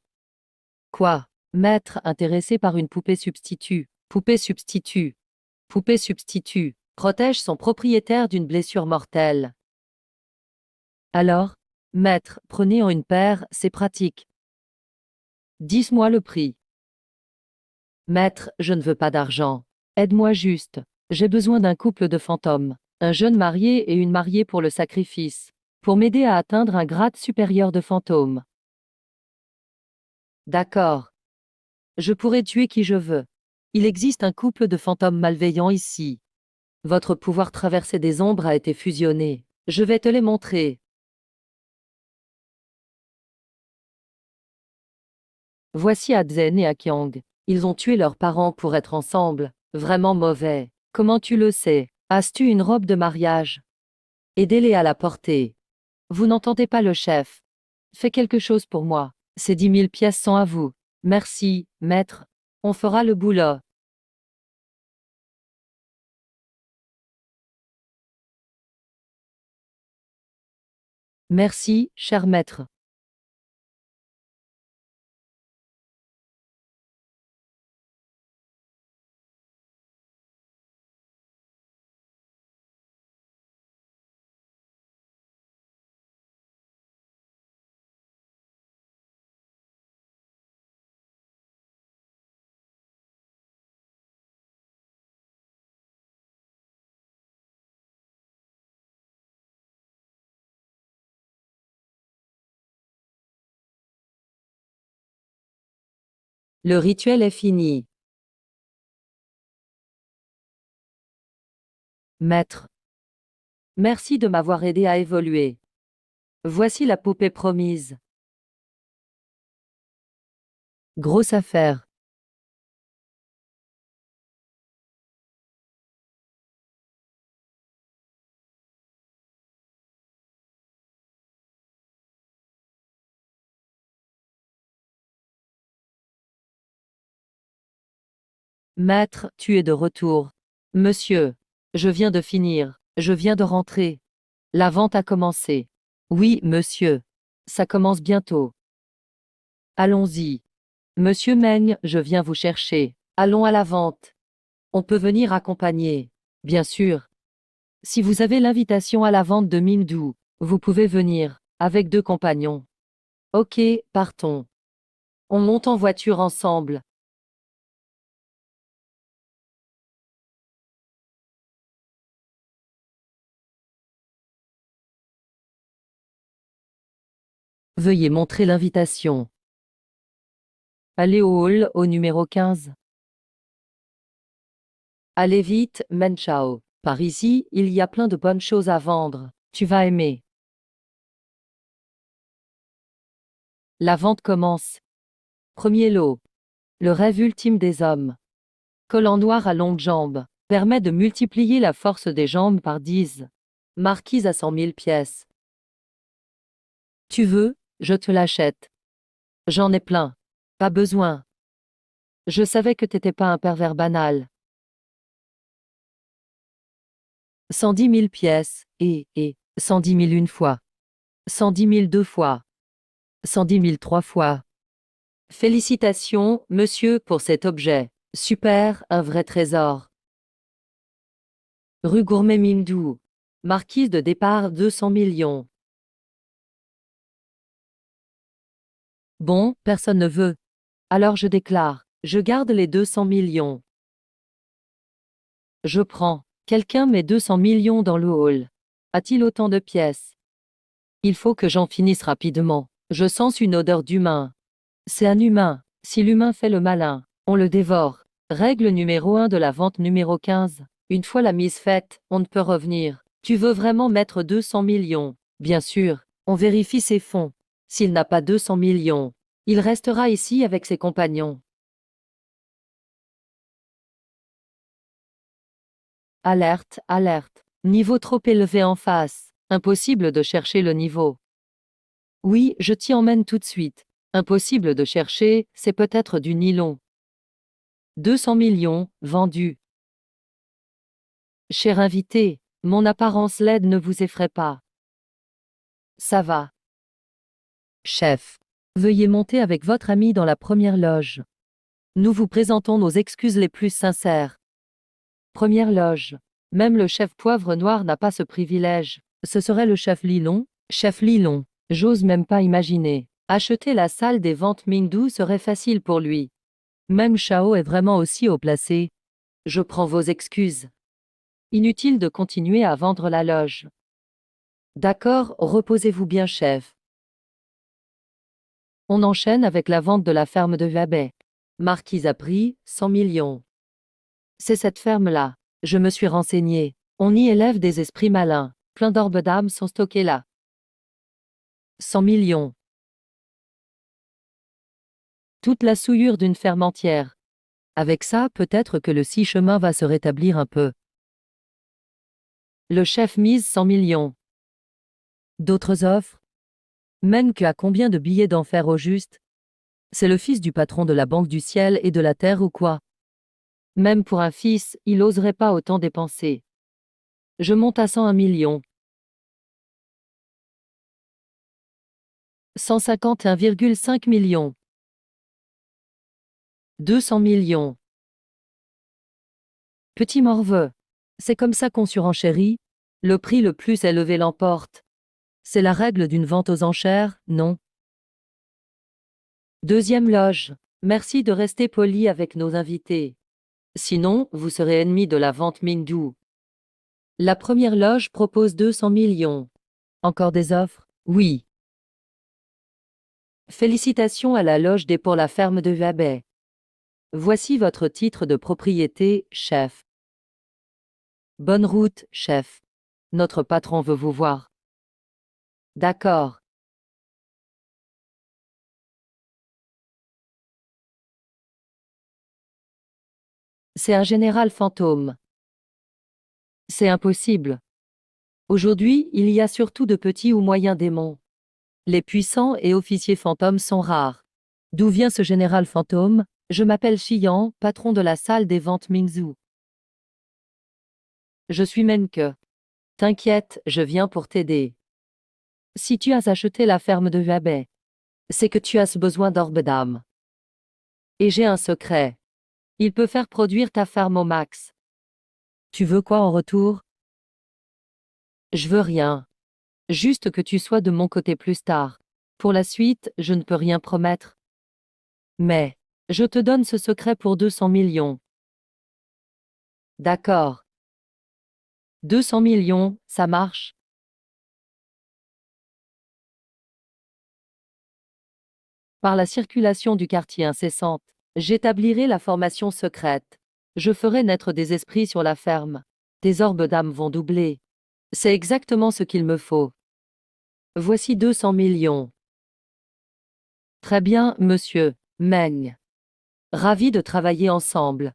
Quoi? Maître, intéressé par une poupée substitut. Poupée substitut. Poupée substitut. Protège son propriétaire d'une blessure mortelle. Alors? Maître, prenez en une paire, c'est pratique. Dis-moi le prix. Maître, je ne veux pas d'argent. Aide-moi juste. J'ai besoin d'un couple de fantômes. Un jeune marié et une mariée pour le sacrifice. Pour m'aider à atteindre un grade supérieur de fantôme. D'accord. Je pourrai tuer qui je veux. Il existe un couple de fantômes malveillants ici. Votre pouvoir traverser des ombres a été fusionné. Je vais te les montrer. Voici Adzen et Akyang. Ils ont tué leurs parents pour être ensemble. Vraiment mauvais. Comment tu le sais? As-tu une robe de mariage? Aidez-les à la porter. Vous n'entendez pas le chef. Fais quelque chose pour moi. Ces 10 000 pièces sont à vous. Merci, maître. On fera le boulot. Merci, cher maître. Le rituel est fini. Maître. Merci de m'avoir aidé à évoluer. Voici la poupée promise. Grosse affaire. Maître, tu es de retour. Monsieur. Je viens de finir. Je viens de rentrer. La vente a commencé. Oui, monsieur. Ça commence bientôt. Allons-y. Monsieur Meng, je viens vous chercher. Allons à la vente. On peut venir accompagner. Bien sûr. Si vous avez l'invitation à la vente de Mindou, vous pouvez venir, avec 2 compagnons. Ok, partons. On monte en voiture ensemble. Veuillez montrer l'invitation. Allez au hall, au numéro 15. Allez vite, Menchao. Par ici, il y a plein de bonnes choses à vendre. Tu vas aimer. La vente commence. Premier lot. Le rêve ultime des hommes. Collant noir à longues jambes. Permet de multiplier la force des jambes par 10. Marquise à 100 000 pièces. Tu veux, je te l'achète. J'en ai plein. Pas besoin. Je savais que t'étais pas un pervers banal. 110 000 pièces, et 110 000 une fois. 110 000 deux fois. 110 000 trois fois. Félicitations, monsieur, pour cet objet. Super, un vrai trésor. Rue Gourmet-Mindou. Marquise de départ 200 millions. Bon, personne ne veut. Alors je déclare, je garde les 200 millions. Je prends. Quelqu'un met 200 millions dans le hall. A-t-il autant de pièces? Il faut que j'en finisse rapidement. Je sens une odeur d'humain. C'est un humain. Si l'humain fait le malin, on le dévore. Règle numéro 1 de la vente numéro 15. Une fois la mise faite, on ne peut revenir. Tu veux vraiment mettre 200 millions? Bien sûr. On vérifie ses fonds. S'il n'a pas 200 millions, il restera ici avec ses compagnons. Alerte, alerte. Niveau trop élevé en face. Impossible de chercher le niveau. Oui, je t'y emmène tout de suite. Impossible de chercher, c'est peut-être du nylon. 200 millions, vendus. Cher invité, mon apparence laide ne vous effraie pas. Ça va. Chef. Veuillez monter avec votre ami dans la première loge. Nous vous présentons nos excuses les plus sincères. Première loge. Même le chef Poivre Noir n'a pas ce privilège. Ce serait le chef Lilon? Chef Lilon. J'ose même pas imaginer. Acheter la salle des ventes Mindou serait facile pour lui. Même Chao est vraiment aussi haut placé. Je prends vos excuses. Inutile de continuer à vendre la loge. D'accord, reposez-vous bien, chef. On enchaîne avec la vente de la ferme de Vabet. Marquise a pris 100 millions. C'est cette ferme-là. Je me suis renseigné. On y élève des esprits malins. Plein d'orbes d'âme sont stockés là. 100 millions. Toute la souillure d'une ferme entière. Avec ça, peut-être que le six chemin va se rétablir un peu. Le chef mise 100 millions. D'autres offres? Même que à combien de billets d'enfer au juste? C'est le fils du patron de la Banque du Ciel et de la Terre ou quoi? Même pour un fils, il oserait pas autant dépenser. Je monte à 101 millions. 151,5 millions. 200 millions. Petit morveux. C'est comme ça qu'on surenchérit? Le prix le plus élevé l'emporte. C'est la règle d'une vente aux enchères, non? Deuxième loge. Merci de rester poli avec nos invités. Sinon, vous serez ennemi de la vente Mindou. La première loge propose 200 millions. Encore des offres? Oui. Félicitations à la loge des pour la ferme de Vabet. Voici votre titre de propriété, chef. Bonne route, chef. Notre patron veut vous voir. D'accord. C'est un général fantôme. C'est impossible. Aujourd'hui, il y a surtout de petits ou moyens démons. Les puissants et officiers fantômes sont rares. D'où vient ce général fantôme? Je m'appelle Xian, patron de la salle des ventes Mingzhu. Je suis Menke. T'inquiète, je viens pour t'aider. Si tu as acheté la ferme de Vabet, c'est que tu as besoin d'orbe d'âme. Et j'ai un secret. Il peut faire produire ta ferme au max. Tu veux quoi en retour? Je veux rien. Juste que tu sois de mon côté plus tard. Pour la suite, je ne peux rien promettre. Mais, je te donne ce secret pour 200 millions. D'accord. 200 millions, ça marche? Par la circulation du quartier incessante, j'établirai la formation secrète. Je ferai naître des esprits sur la ferme. Tes orbes d'âme vont doubler. C'est exactement ce qu'il me faut. Voici 200 millions. Très bien, monsieur. Meng. Ravi de travailler ensemble.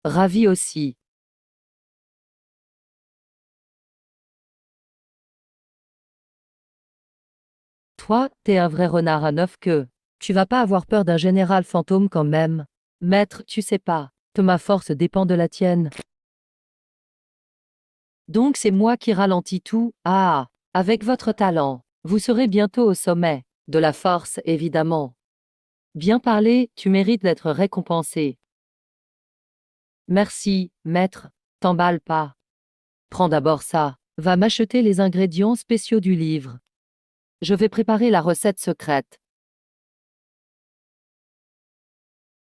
Ravi aussi. Toi, t'es un vrai renard à 9 queues. Tu vas pas avoir peur d'un général fantôme quand même. Maître, tu sais pas que ma force dépend de la tienne. Donc c'est moi qui ralentis tout. Ah, avec votre talent, vous serez bientôt au sommet. De la force, évidemment. Bien parlé, tu mérites d'être récompensé. Merci, maître. T'emballe pas. Prends d'abord ça. Va m'acheter les ingrédients spéciaux du livre. Je vais préparer la recette secrète.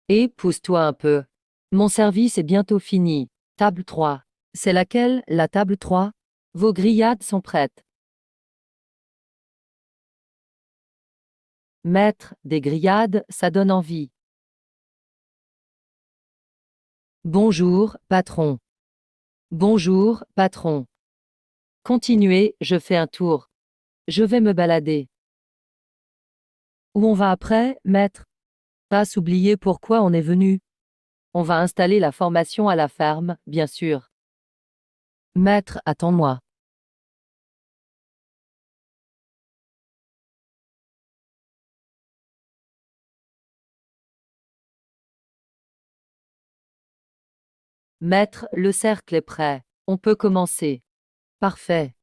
Et pousse-toi un peu. Mon service est bientôt fini. Table 3. C'est laquelle, la table 3? Vos grillades sont prêtes. Maître, des grillades, ça donne envie. Bonjour, patron. Bonjour, patron. Continuez, je fais un tour. Je vais me balader. Où on va après, maître? Pas s'oublier pourquoi on est venu. On va installer la formation à la ferme, bien sûr. Maître, attends-moi. Maître, le cercle est prêt. On peut commencer. Parfait.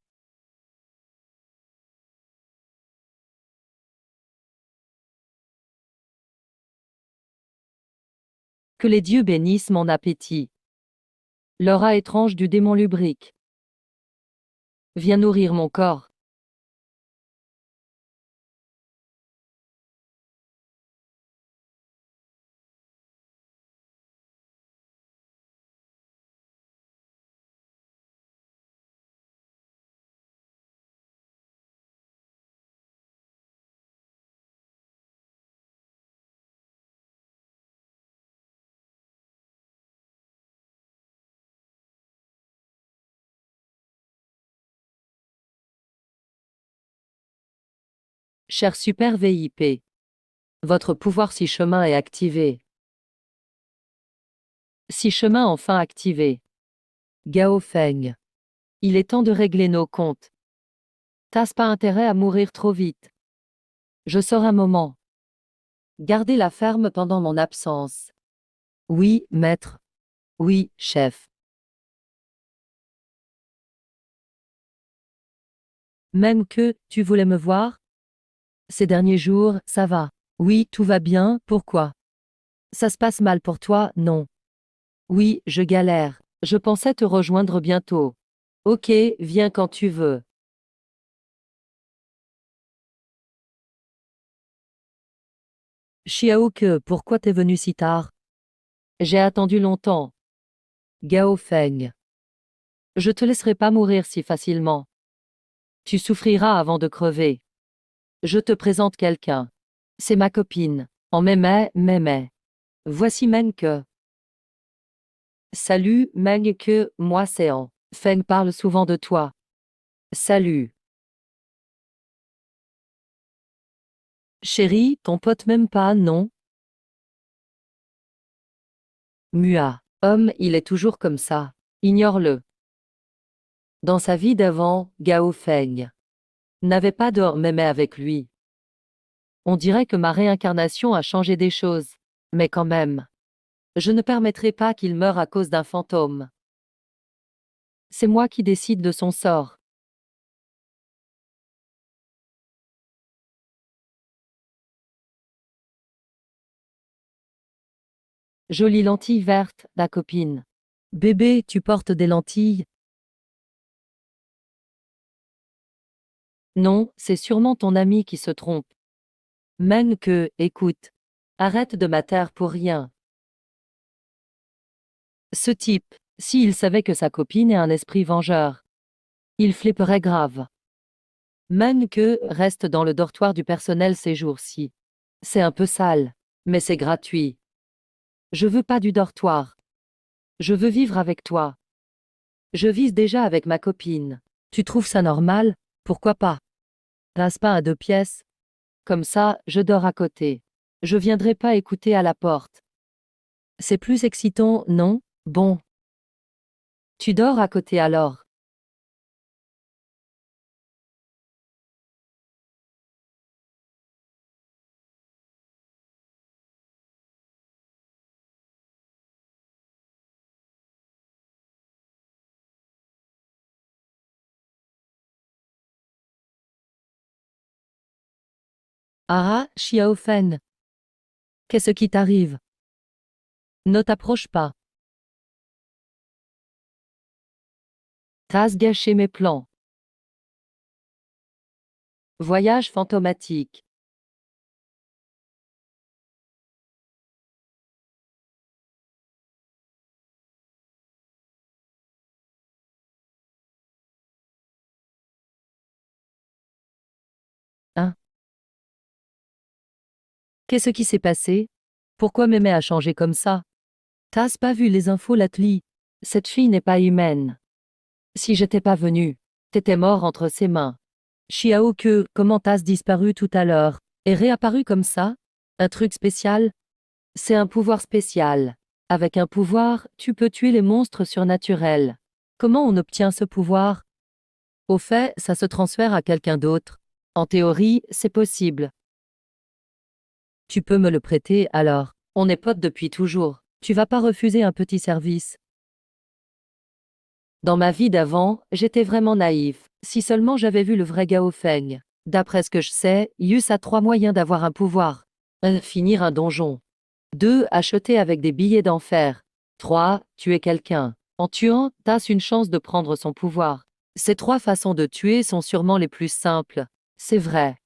Que les dieux bénissent mon appétit. L'aura étrange du démon lubrique. Viens nourrir mon corps. Cher Super VIP. Votre pouvoir si chemin est activé. Si chemin enfin activé. Gao Feng. Il est temps de régler nos comptes. T'as pas intérêt à mourir trop vite. Je sors un moment. Gardez la ferme pendant mon absence. Oui, maître. Oui, chef. Même que, tu voulais me voir? Ces derniers jours, ça va. Oui, tout va bien, pourquoi? Ça se passe mal pour toi, non? Oui, je galère. Je pensais te rejoindre bientôt. Ok, viens quand tu veux. Xiaoke, pourquoi t'es venu si tard? J'ai attendu longtemps. Gao Feng. Je te laisserai pas mourir si facilement. Tu souffriras avant de crever. Je te présente quelqu'un. C'est ma copine. En mémé. Voici Menke. Salut, Menke, moi c'est An. Feng parle souvent de toi. Salut. Chérie, ton pote m'aime pas, non? Mua. Homme, il est toujours comme ça. Ignore-le. Dans sa vie d'avant, Gao Feng n'avait pas de mémé avec lui. On dirait que ma réincarnation a changé des choses. Mais quand même. Je ne permettrai pas qu'il meure à cause d'un fantôme. C'est moi qui décide de son sort. Jolie lentille verte, la copine. Bébé, tu portes des lentilles? Non, c'est sûrement ton ami qui se trompe. Même que, écoute. Arrête de m'atterre pour rien. Ce type, s'il savait que sa copine est un esprit vengeur, il flipperait grave. Même que, reste dans le dortoir du personnel ces jours-ci. C'est un peu sale, mais c'est gratuit. Je veux pas du dortoir. Je veux vivre avec toi. Je vise déjà avec ma copine. Tu trouves ça normal? Pourquoi pas? Rase pas à 2 pièces. Comme ça, je dors à côté. Je viendrai pas écouter à la porte. C'est plus excitant, non? Bon. Tu dors à côté alors. Ah, Xiaofen. Qu'est-ce qui t'arrive? Ne t'approche pas. T'as gâché mes plans. Voyage fantomatique. Hein? Qu'est-ce qui s'est passé? Pourquoi Mémé a changé comme ça? T'as pas vu les infos, Latli? Cette fille n'est pas humaine. Si j'étais pas venu, t'étais mort entre ses mains. Xiao que, comment t'as disparu tout à l'heure? Et réapparu comme ça? Un truc spécial? C'est un pouvoir spécial. Avec un pouvoir, tu peux tuer les monstres surnaturels. Comment on obtient ce pouvoir? Au fait, ça se transfère à quelqu'un d'autre. En théorie, c'est possible. Tu peux me le prêter alors. On est potes depuis toujours. Tu vas pas refuser un petit service. Dans ma vie d'avant, j'étais vraiment naïf. Si seulement j'avais vu le vrai Gao Feng. D'après ce que je sais, Yus a 3 moyens d'avoir un pouvoir. 1. Finir un donjon. 2. Acheter avec des billets d'enfer. 3. Tuer quelqu'un. En tuant, t'as une chance de prendre son pouvoir. Ces 3 façons de tuer sont sûrement les plus simples. C'est vrai.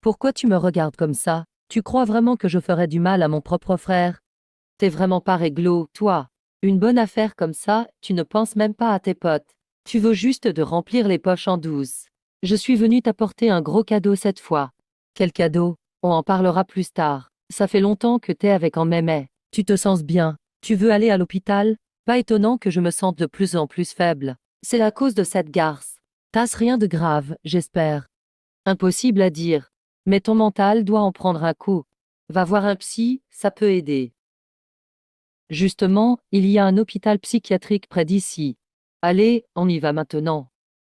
Pourquoi tu me regardes comme ça? Tu crois vraiment que je ferais du mal à mon propre frère? T'es vraiment pas réglo, toi. Une bonne affaire comme ça, tu ne penses même pas à tes potes. Tu veux juste de remplir les poches en douce. Je suis venu t'apporter un gros cadeau cette fois. Quel cadeau? On en parlera plus tard. Ça fait longtemps que t'es avec en mémé. Tu te sens bien. Tu veux aller à l'hôpital? Pas étonnant que je me sente de plus en plus faible. C'est à cause de cette garce. T'as rien de grave, j'espère. Impossible à dire. Mais ton mental doit en prendre un coup. Va voir un psy, ça peut aider. Justement, il y a un hôpital psychiatrique près d'ici. Allez, on y va maintenant.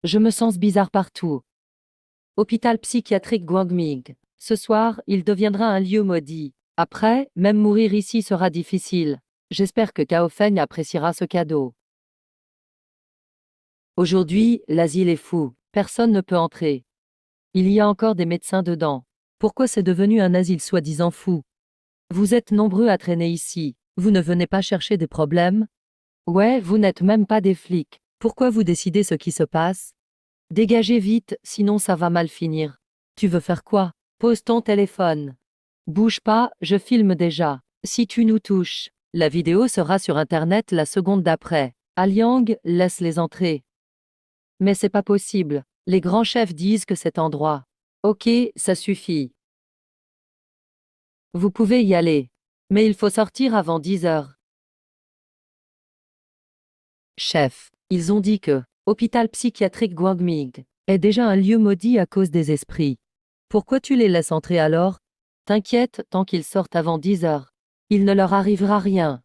Je me sens bizarre partout. Hôpital psychiatrique Guangming. Ce soir, il deviendra un lieu maudit. Après, même mourir ici sera difficile. J'espère que Cao Feng appréciera ce cadeau. Aujourd'hui, l'asile est fou. Personne ne peut entrer. Il y a encore des médecins dedans. Pourquoi c'est devenu un asile soi-disant fou? Vous êtes nombreux à traîner ici. Vous ne venez pas chercher des problèmes? Ouais, vous n'êtes même pas des flics. Pourquoi vous décidez ce qui se passe? Dégagez vite, sinon ça va mal finir. Tu veux faire quoi? Pose ton téléphone. Bouge pas, je filme déjà. Si tu nous touches, la vidéo sera sur Internet la seconde d'après. Aliang, laisse les entrer. Mais c'est pas possible. Les grands chefs disent que cet endroit. Ok, ça suffit. Vous pouvez y aller. Mais il faut sortir avant 10 heures. Chef, ils ont dit que hôpital psychiatrique Guangming est déjà un lieu maudit à cause des esprits. Pourquoi tu les laisses entrer alors? T'inquiète, tant qu'ils sortent avant 10 heures. Il ne leur arrivera rien.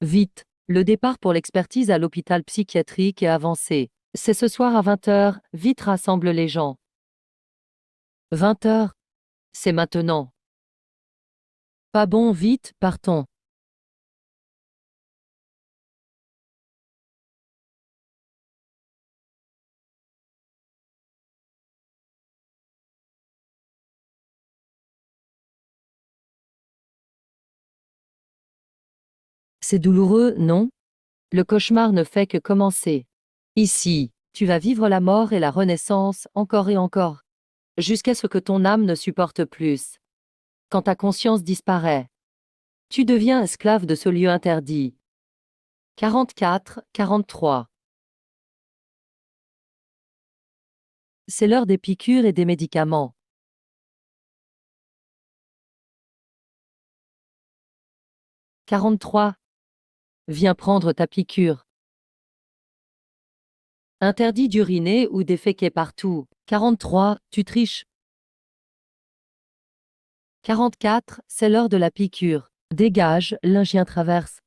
Vite, le départ pour l'expertise à l'hôpital psychiatrique est avancé. C'est ce soir à 20 heures, vite rassemble les gens. 20 heures? C'est maintenant. Pas bon, vite, partons. C'est douloureux, non? Le cauchemar ne fait que commencer. Ici, tu vas vivre la mort et la renaissance encore et encore, jusqu'à ce que ton âme ne supporte plus. Quand ta conscience disparaît, tu deviens esclave de ce lieu interdit. 44, 43. C'est l'heure des piqûres et des médicaments. 43. Viens prendre ta piqûre. Interdit d'uriner ou déféquer partout. 43. Tu triches. 44. C'est l'heure de la piqûre. Dégage, l'ingien traverse.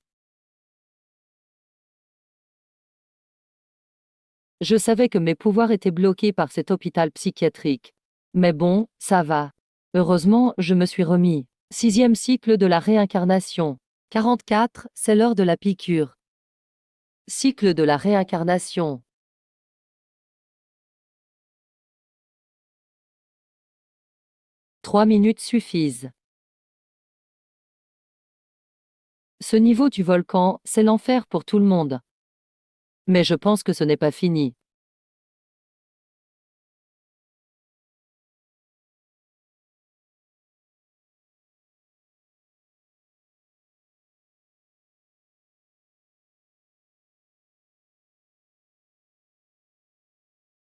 Je savais que mes pouvoirs étaient bloqués par cet hôpital psychiatrique. Mais bon, ça va. Heureusement, je me suis remis. 6e cycle de la réincarnation. 44. C'est l'heure de la piqûre. Cycle de la réincarnation. 3 minutes suffisent. Ce niveau du volcan, c'est l'enfer pour tout le monde. Mais je pense que ce n'est pas fini.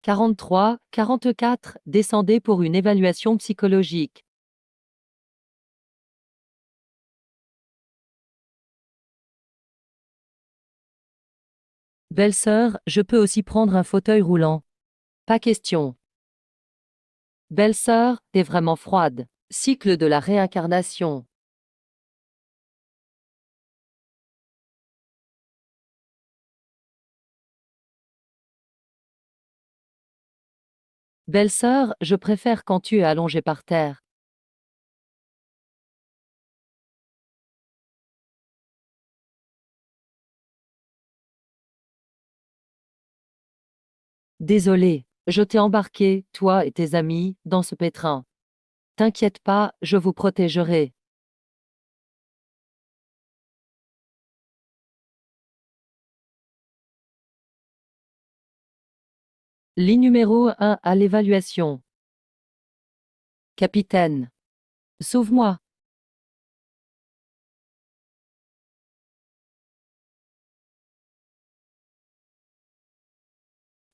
« 43, 44, descendez pour une évaluation psychologique. » Belle-sœur, je peux aussi prendre un fauteuil roulant. Pas question. Belle-sœur, t'es vraiment froide. Cycle de la réincarnation. Belle-sœur, je préfère quand tu es allongée par terre. Désolé, je t'ai embarqué, toi et tes amis, dans ce pétrin. T'inquiète pas, je vous protégerai. Lit numéro 1 à l'évaluation. Capitaine. Sauve-moi.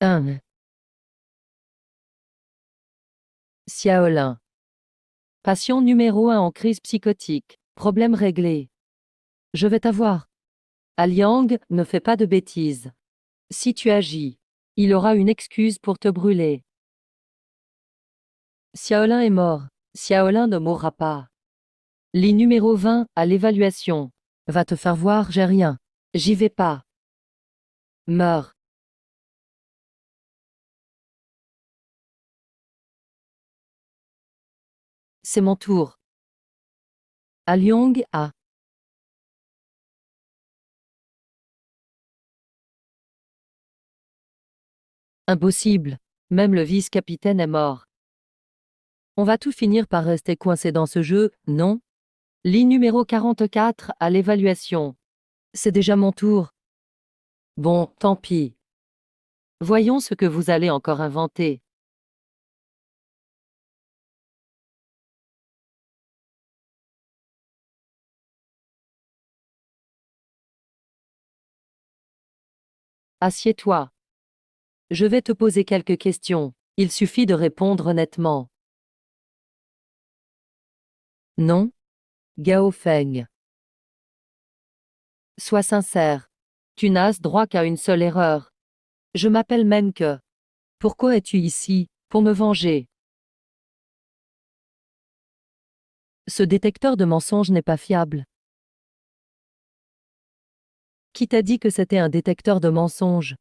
1. Xiaolin. Patient numéro 1 en crise psychotique. Problème réglé. Je vais t'avoir. Aliang, ne fais pas de bêtises. Si tu agis, il aura une excuse pour te brûler. Xiaolin est mort. Xiaolin ne mourra pas. Lit numéro 20 à l'évaluation. Va te faire voir, j'ai rien. J'y vais pas. Meurs. C'est mon tour. Aliong a. Impossible. Même le vice-capitaine est mort. On va tout finir par rester coincé dans ce jeu, non? Lit numéro 44 à l'évaluation. C'est déjà mon tour. Bon, tant pis. Voyons ce que vous allez encore inventer. Assieds-toi. Je vais te poser quelques questions. Il suffit de répondre honnêtement. Non? Gao Feng. Sois sincère. Tu n'as droit qu'à une seule erreur. Je m'appelle Menke. Pourquoi es-tu ici? Pour me venger. Ce détecteur de mensonges n'est pas fiable. Qui t'a dit que c'était un détecteur de mensonges?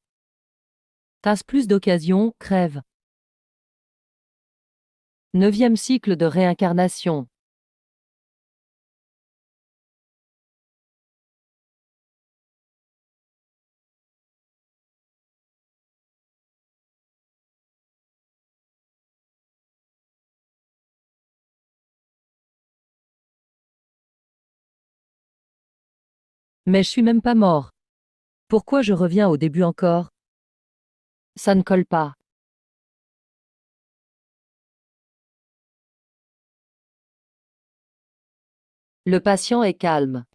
T'as plus d'occasions, crève. 9e cycle de réincarnation. Mais je suis même pas mort. Pourquoi je reviens au début encore? Ça ne colle pas. Le patient est calme.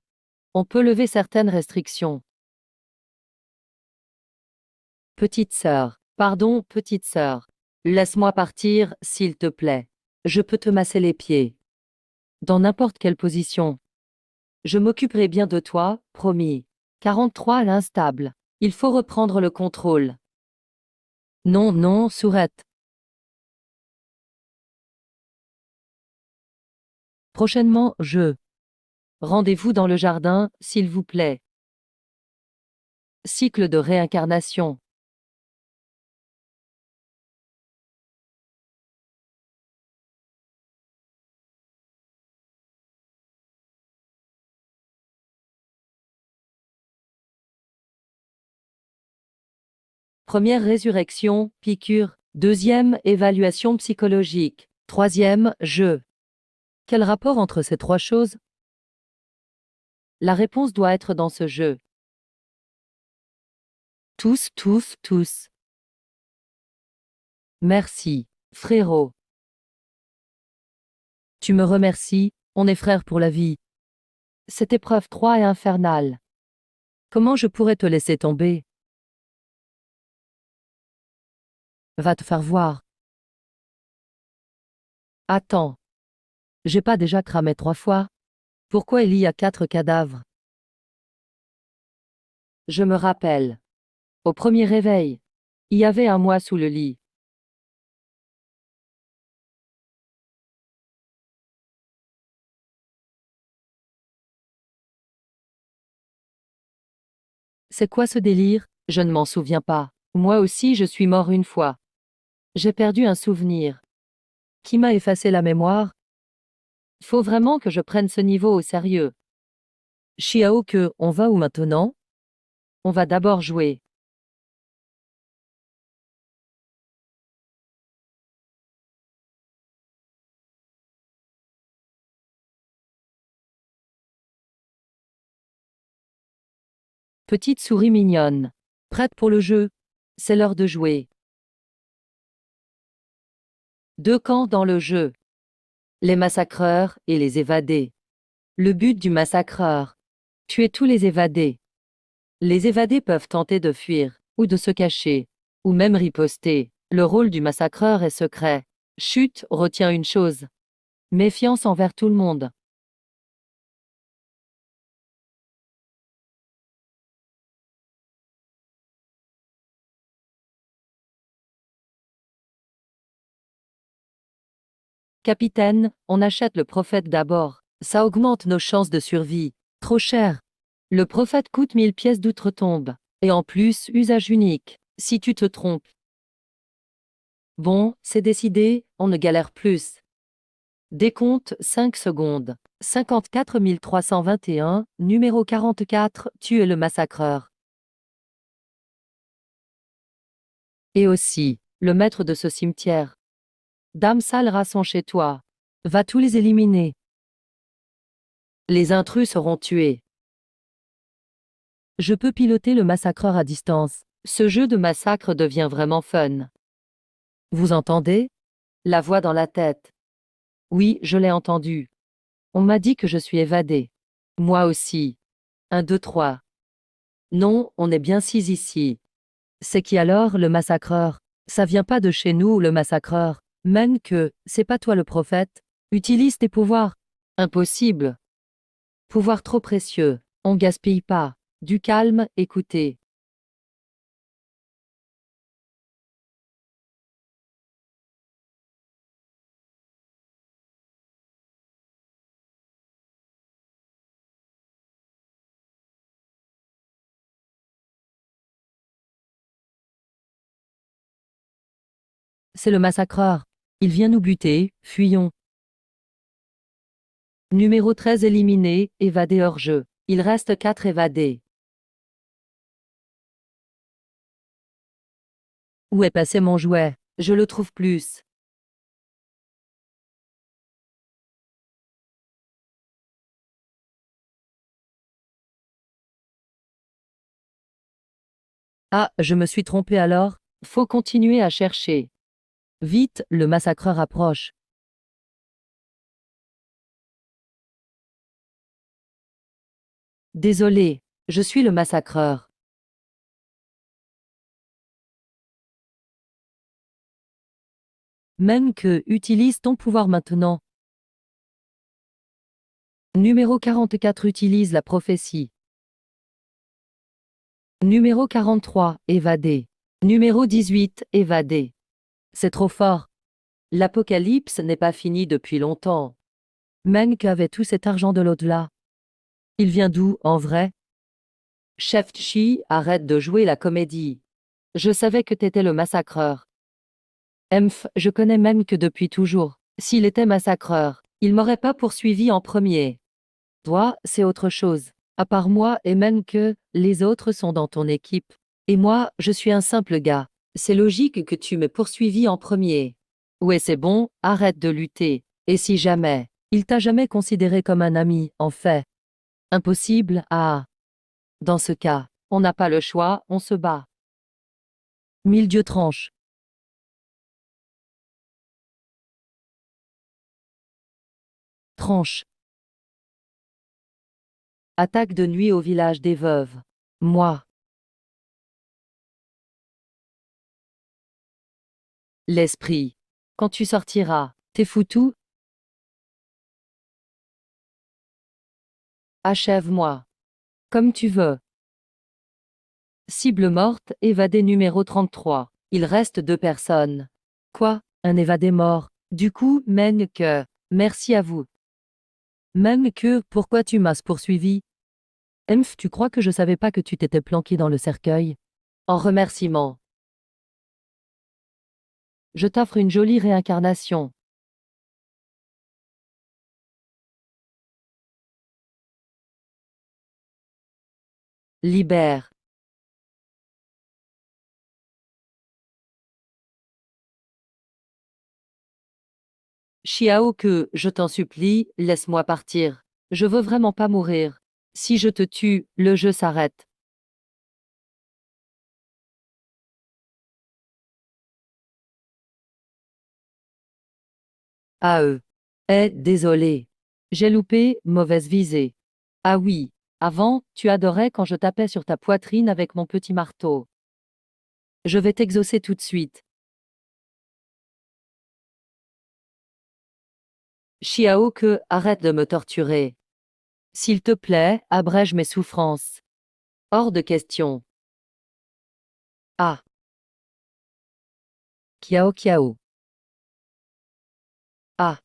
On peut lever certaines restrictions. Petite sœur. Pardon, petite sœur. Laisse-moi partir, s'il te plaît. Je peux te masser les pieds. Dans n'importe quelle position. Je m'occuperai bien de toi, promis. 43 à l'instable. Il faut reprendre le contrôle. Non, non, sourette. Prochainement, je. Rendez-vous dans le jardin, s'il vous plaît. Cycle de réincarnation. Première résurrection, piqûre. Deuxième, évaluation psychologique. Troisième, jeu. Quel rapport entre ces trois choses? La réponse doit être dans ce jeu. Tous, tous, tous. Merci, frérot. Tu me remercies, on est frères pour la vie. Cette épreuve 3 est infernale. Comment je pourrais te laisser tomber? Va te faire voir. Attends. J'ai pas déjà cramé 3 fois? Pourquoi il y a 4 cadavres? Je me rappelle. Au premier réveil, il y avait un moi sous le lit. C'est quoi ce délire? Je ne m'en souviens pas. Moi aussi je suis mort une fois. J'ai perdu un souvenir. Qui m'a effacé la mémoire? Faut vraiment que je prenne ce niveau au sérieux. Chiao que, on va où maintenant? On va d'abord jouer. Petite souris mignonne. Prête pour le jeu? C'est l'heure de jouer. Deux camps dans le jeu. Les massacreurs et les évadés. Le but du massacreur. Tuer tous les évadés. Les évadés peuvent tenter de fuir, ou de se cacher, ou même riposter. Le rôle du massacreur est secret. Chut, retiens une chose. Méfiance envers tout le monde. Capitaine, on achète le prophète d'abord. Ça augmente nos chances de survie. Trop cher. Le prophète coûte 1000 pièces d'outre-tombe. Et en plus, usage unique. Si tu te trompes. Bon, c'est décidé, on ne galère plus. Décompte 5 secondes. 54 321, numéro 44, tu es le massacreur. Et aussi, le maître de ce cimetière. Dame Salra sont chez toi. Va tous les éliminer. Les intrus seront tués. Je peux piloter le massacreur à distance. Ce jeu de massacre devient vraiment fun. Vous entendez? La voix dans la tête. Oui, je l'ai entendu. On m'a dit que je suis évadé. Moi aussi. 1, 2, 3. Non, on est bien 6 ici. C'est qui alors, le massacreur? Ça vient pas de chez nous, le massacreur. Même que, c'est pas toi le prophète. Utilise tes pouvoirs. Impossible. Pouvoir trop précieux. On gaspille pas. Du calme, écoutez. C'est le massacreur. Il vient nous buter, fuyons. Numéro 13 éliminé, évadé hors jeu. Il reste 4 évadés. Où est passé mon jouet? Je le trouve plus. Ah, je me suis trompé alors. Faut continuer à chercher. Vite, le massacreur approche. Désolé, je suis le massacreur. Même que, utilise ton pouvoir maintenant. Numéro 44 utilise la prophétie. Numéro 43, évadé. Numéro 18, évadé. C'est trop fort. L'apocalypse n'est pas fini depuis longtemps. Menk avait tout cet argent de l'au-delà. Il vient d'où, en vrai? Chef Chi, arrête de jouer la comédie. Je savais que t'étais le massacreur. Je connais Menk depuis toujours. S'il était massacreur, il m'aurait pas poursuivi en premier. Toi, c'est autre chose. À part moi et Menk, les autres sont dans ton équipe. Et moi, je suis un simple gars. C'est logique que tu me poursuivis en premier. Ouais, c'est bon, arrête de lutter. Et si jamais Il t'a jamais considéré comme un ami, en fait. Impossible, ah. Dans ce cas, on n'a pas le choix, on se bat. Mille dieux tranche. Tranche. Attaque de nuit au village des veuves. Moi. L'esprit. Quand tu sortiras, t'es foutu? Achève-moi. Comme tu veux. Cible morte, évadé numéro 33. Il reste 2 personnes. Quoi? Un évadé mort. Du coup, mène que. Merci à vous. Même que, pourquoi tu m'as poursuivi? Emph, tu crois que je savais pas que tu t'étais planqué dans le cercueil? En remerciement. Je t'offre une jolie réincarnation. Libère. Chiao que, je t'en supplie, laisse-moi partir. Je veux vraiment pas mourir. Si je te tue, le jeu s'arrête. À eux. Eh, désolé. J'ai loupé, mauvaise visée. Ah oui. Avant, tu adorais quand je tapais sur ta poitrine avec mon petit marteau. Je vais t'exaucer tout de suite. Chiao que, arrête de me torturer. S'il te plaît, abrège mes souffrances. Hors de question. Ah. Kiao Kiao. Ah.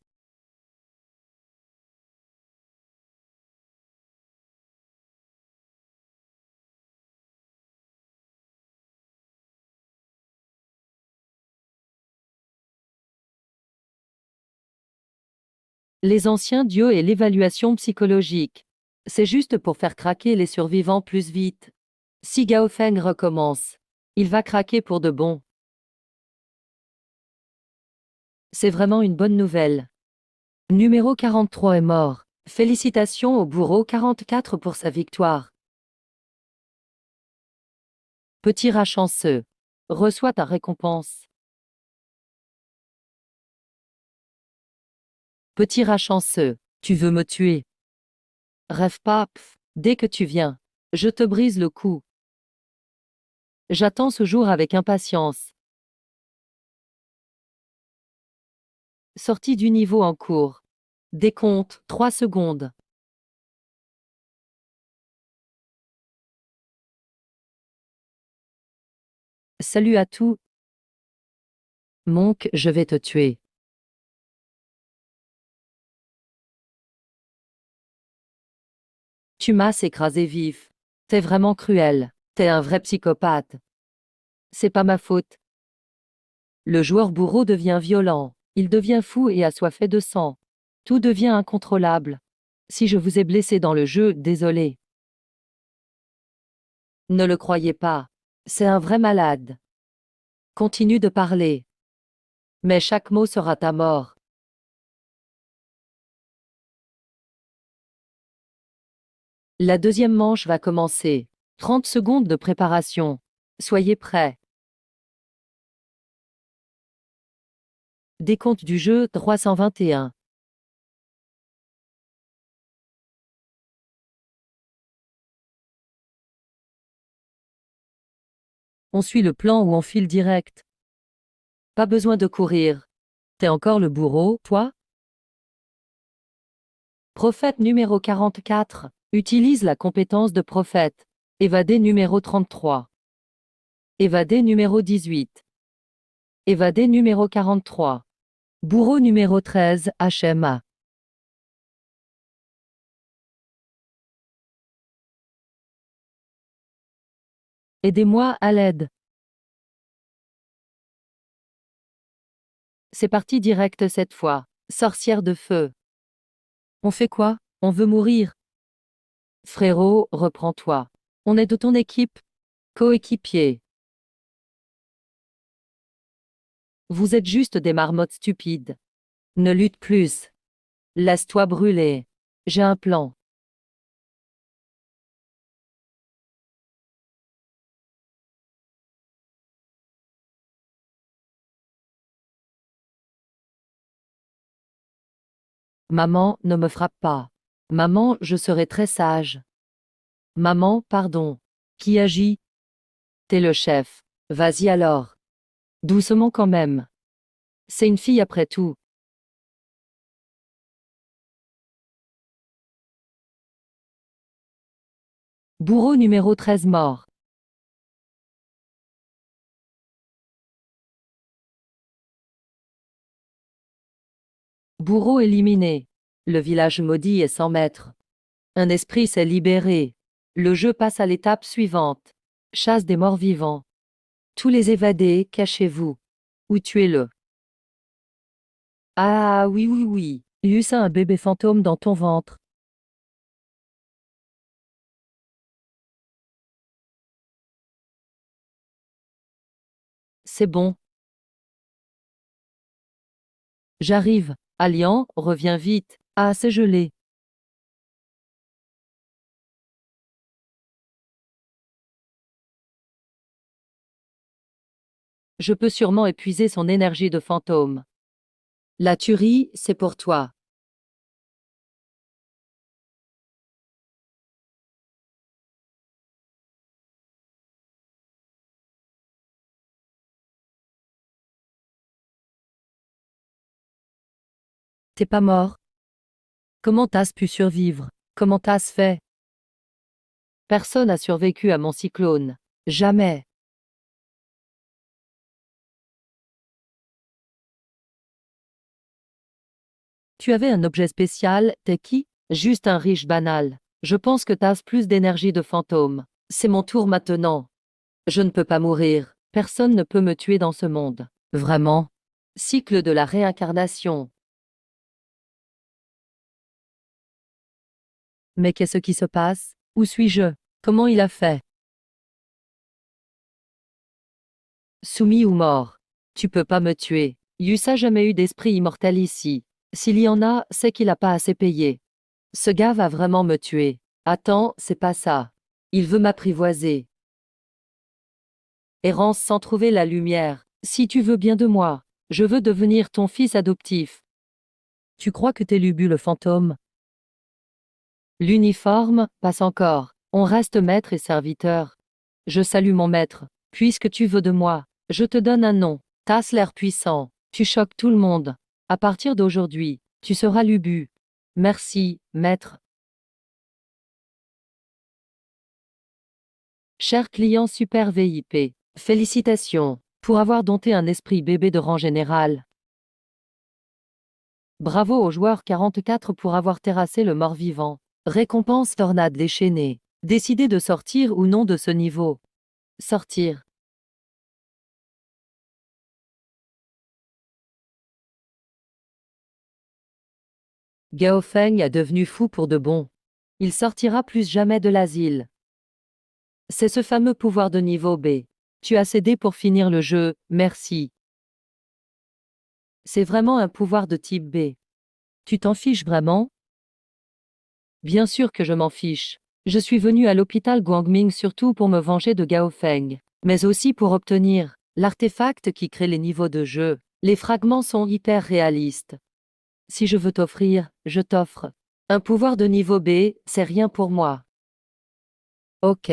Les anciens dieux et l'évaluation psychologique. C'est juste pour faire craquer les survivants plus vite. Si Gaofeng recommence, il va craquer pour de bon. C'est vraiment une bonne nouvelle. Numéro 43 est mort. Félicitations au bourreau 44 pour sa victoire. Petit rat chanceux. Reçois ta récompense. Petit rat chanceux. Tu veux me tuer? Rêve pas, pff, dès que tu viens. Je te brise le cou. J'attends ce jour avec impatience. Sortie du niveau en cours. Décompte, 3 secondes. Salut à tous. Monk, je vais te tuer. Tu m'as écrasé vif. T'es vraiment cruel. T'es un vrai psychopathe. C'est pas ma faute. Le joueur bourreau devient violent. Il devient fou et assoiffé de sang. Tout devient incontrôlable. Si je vous ai blessé dans le jeu, désolé. Ne le croyez pas. C'est un vrai malade. Continue de parler. Mais chaque mot sera ta mort. La deuxième manche va commencer. 30 secondes de préparation. Soyez prêts. Décompte du jeu 321. On suit le plan ou on file direct. Pas besoin de courir. T'es encore le bourreau, toi? Prophète numéro 44. Utilise la compétence de prophète. Évadé numéro 33. Évadé numéro 18. Évadé numéro 43. Bourreau numéro 13, HMA. Aidez-moi à l'aide. C'est parti direct cette fois. Sorcière de feu. On fait quoi? On veut mourir. Frérot, reprends-toi. On est de ton équipe. Coéquipier. Vous êtes juste des marmottes stupides. Ne lutte plus. Laisse-toi brûler. J'ai un plan. Maman, ne me frappe pas. Maman, je serai très sage. Maman, pardon. Qui agit? T'es le chef. Vas-y alors. Doucement quand même. C'est une fille après tout. Bourreau numéro 13 mort. Bourreau éliminé. Le village maudit est sans maître. Un esprit s'est libéré. Le jeu passe à l'étape suivante. Chasse des morts vivants. Tous les évadés, cachez-vous. Ou tuez-le. Ah oui oui oui. Il y eut un bébé fantôme dans ton ventre. C'est bon. J'arrive. Allian, reviens vite. Ah, c'est gelé. Je peux sûrement épuiser son énergie de fantôme. La tuerie, c'est pour toi. T'es pas mort? Comment t'as pu survivre? Comment t'as fait? Personne n'a survécu à mon cyclone. Jamais. Tu avais un objet spécial, t'es qui? Juste un riche banal. Je pense que t'as plus d'énergie de fantôme. C'est mon tour maintenant. Je ne peux pas mourir. Personne ne peut me tuer dans ce monde. Vraiment? Cycle de la réincarnation. Mais qu'est-ce qui se passe? Où suis-je? Comment il a fait? Soumis ou mort? Tu peux pas me tuer. Yus a jamais eu d'esprit immortel ici. S'il y en a, c'est qu'il a pas assez payé. Ce gars va vraiment me tuer. Attends, c'est pas ça. Il veut m'apprivoiser. Errance sans trouver la lumière. Si tu veux bien de moi, je veux devenir ton fils adoptif. Tu crois que t'es Lubu le fantôme? L'uniforme, passe encore. On reste maître et serviteur. Je salue mon maître. Puisque tu veux de moi, je te donne un nom. T'as l'air puissant. Tu choques tout le monde. À partir d'aujourd'hui, tu seras Lubu. Merci, maître. Cher client Super VIP, félicitations pour avoir dompté un esprit bébé de rang général. Bravo au joueur 44 pour avoir terrassé le mort-vivant. Récompense tornade déchaînée. Décidez de sortir ou non de ce niveau. Sortir. Gao Feng est devenu fou pour de bon. Il sortira plus jamais de l'asile. C'est ce fameux pouvoir de niveau B. Tu as cédé pour finir le jeu, merci. C'est vraiment un pouvoir de type B. Tu t'en fiches vraiment? Bien sûr que je m'en fiche. Je suis venu à l'hôpital Guangming surtout pour me venger de Gao Feng, mais aussi pour obtenir l'artefact qui crée les niveaux de jeu. Les fragments sont hyper réalistes. Si je veux t'offrir, je t'offre. Un pouvoir de niveau B, c'est rien pour moi. Ok.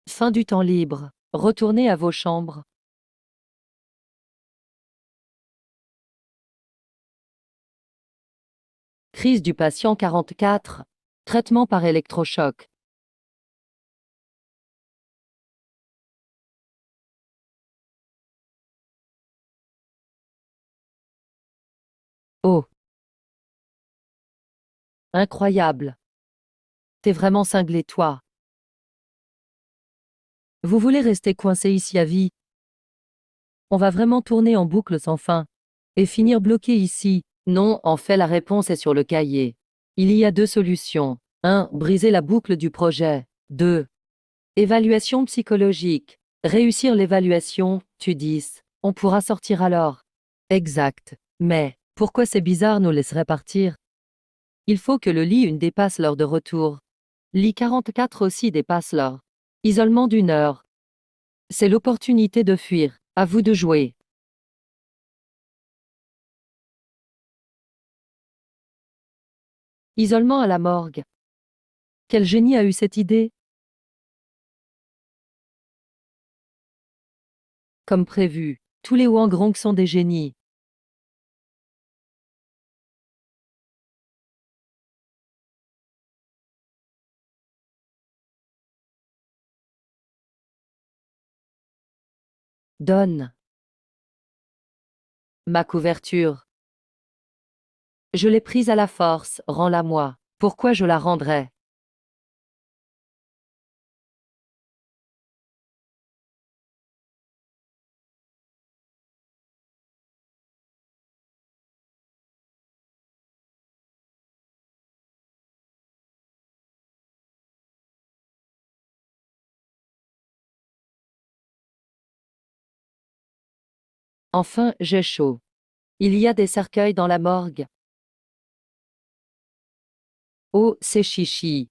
Fin du temps libre. Retournez à vos chambres. Crise du patient 44. Traitement par électrochoc. Oh, incroyable. T'es vraiment cinglé, toi. Vous voulez rester coincé ici à vie? On va vraiment tourner en boucle sans fin. Et finir bloqué ici. Non, en fait la réponse est sur le cahier. Il y a deux solutions. 1. Briser la boucle du projet. 2. Évaluation psychologique. Réussir l'évaluation, Tu dis, on pourra sortir alors. Exact. Mais, pourquoi ces bizarres nous laisseraient partir? Il faut que le lit 1 dépasse l'heure de retour. Lit 44 aussi dépasse l'heure. Isolement d'1 heure. C'est l'opportunité de fuir. À vous de jouer. Isolement à la morgue. Quel génie a eu cette idée? Comme prévu, tous les Wangrongs sont des génies. Donne. Ma couverture. Je l'ai prise à la force, rends-la-moi. Pourquoi je la rendrais? Enfin, j'ai chaud. Il y a des cercueils dans la morgue. Oh, c'est chichi.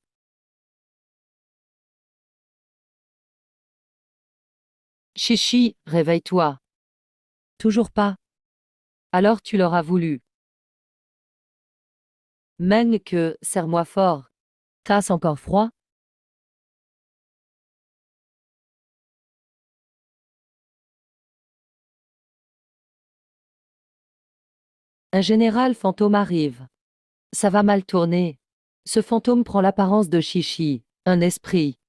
Chichi, réveille-toi. Toujours pas. Alors tu l'auras voulu. Mène que, serre-moi fort. T'as encore froid? Un général fantôme arrive. Ça va mal tourner. Ce fantôme prend l'apparence de Chichi, un esprit.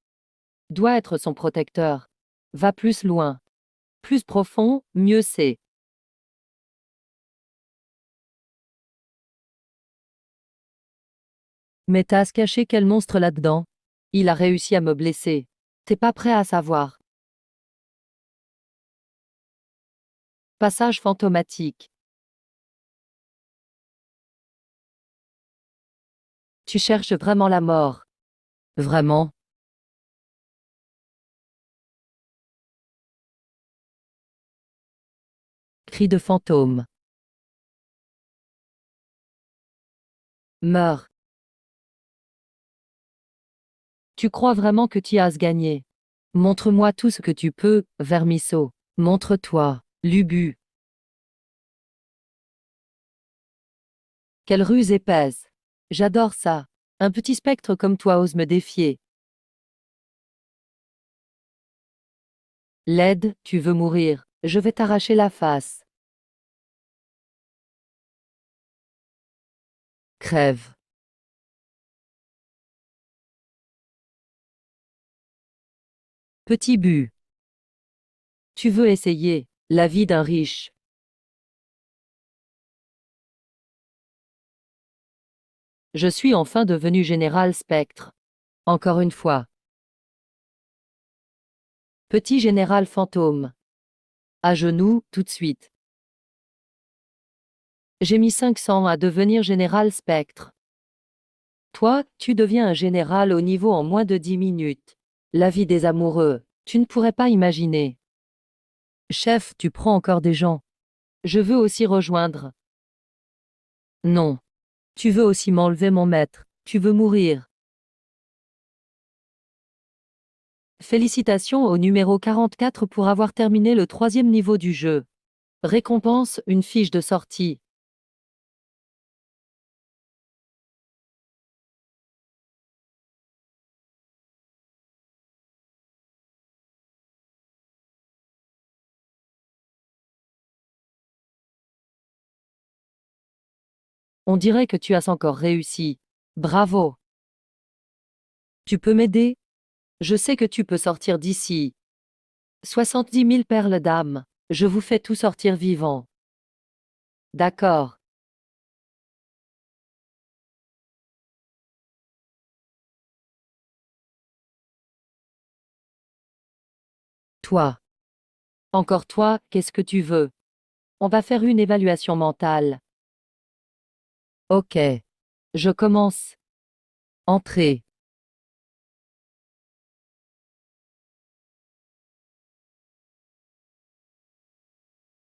Doit être son protecteur. Va plus loin. Plus profond, mieux c'est. Mais t'as à se cacher quel monstre là-dedans? Il a réussi à me blesser. T'es pas prêt à savoir. Passage fantomatique. Tu cherches vraiment la mort. Vraiment? Cri de fantôme. Meurs. Tu crois vraiment que tu as à se gagner? Montre-moi tout ce que tu peux, vermisseau. Montre-toi, Lubu. Quelle ruse épaisse. J'adore ça. Un petit spectre comme toi ose me défier. Laide, tu veux mourir. Je vais t'arracher la face. Crève. Petit but. Tu veux essayer la vie d'un riche. Je suis enfin devenu général Spectre. Encore une fois. Petit général fantôme. À genoux, tout de suite. J'ai mis 500 à devenir général Spectre. Toi, tu deviens un général au niveau en moins de 10 minutes. La vie des amoureux, tu ne pourrais pas imaginer. Chef, tu prends encore des gens. Je veux aussi rejoindre. Non. Tu veux aussi m'enlever mon maître. Tu veux mourir. Félicitations au numéro 44 pour avoir terminé le 3e niveau du jeu. Récompense, une fiche de sortie. On dirait que tu as encore réussi. Bravo. Tu peux m'aider? Je sais que tu peux sortir d'ici. 70 000 perles d'âme. Je vous fais tout sortir vivant. D'accord. Toi. Encore toi, qu'est-ce que tu veux? On va faire une évaluation mentale. Ok. Je commence. Entrée.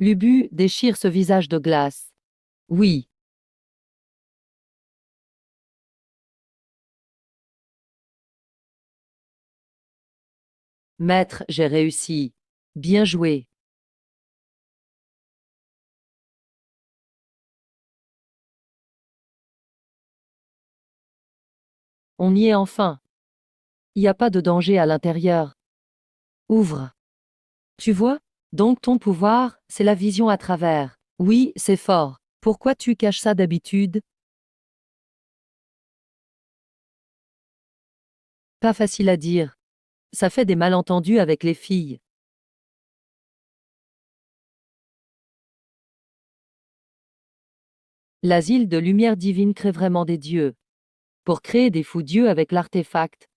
L'ubu déchire ce visage de glace. Oui. Maître, j'ai réussi. Bien joué. On y est enfin. Il n'y a pas de danger à l'intérieur. Ouvre. Tu vois? Donc ton pouvoir, c'est la vision à travers. Oui, c'est fort. Pourquoi tu caches ça d'habitude? Pas facile à dire. Ça fait des malentendus avec les filles. L'asile de lumière divine crée vraiment des dieux. Pour créer des fous dieux avec l'artefact.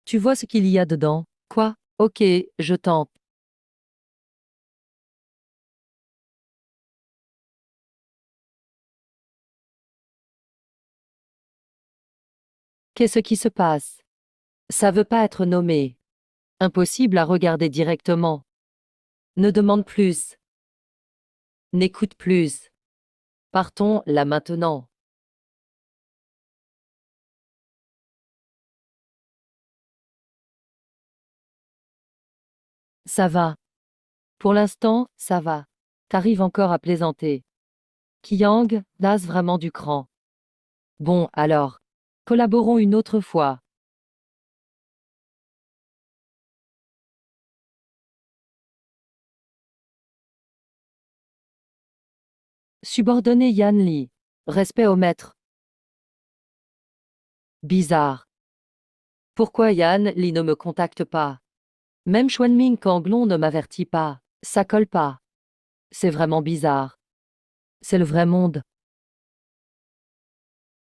Tu vois ce qu'il y a dedans? Quoi? Ok, je tente. Qu'est-ce qui se passe? Ça veut pas être nommé. Impossible à regarder directement. Ne demande plus. N'écoute plus. Partons là maintenant. Ça va. Pour l'instant, ça va. T'arrives encore à plaisanter. Kiang, naze vraiment du cran. Bon, alors. Collaborons une autre fois. Subordonné Yan Li. Respect au maître. Bizarre. Pourquoi Yan Li ne me contacte pas? Même Xuanming Kanglong ne m'avertit pas. Ça colle pas. C'est vraiment bizarre. C'est le vrai monde.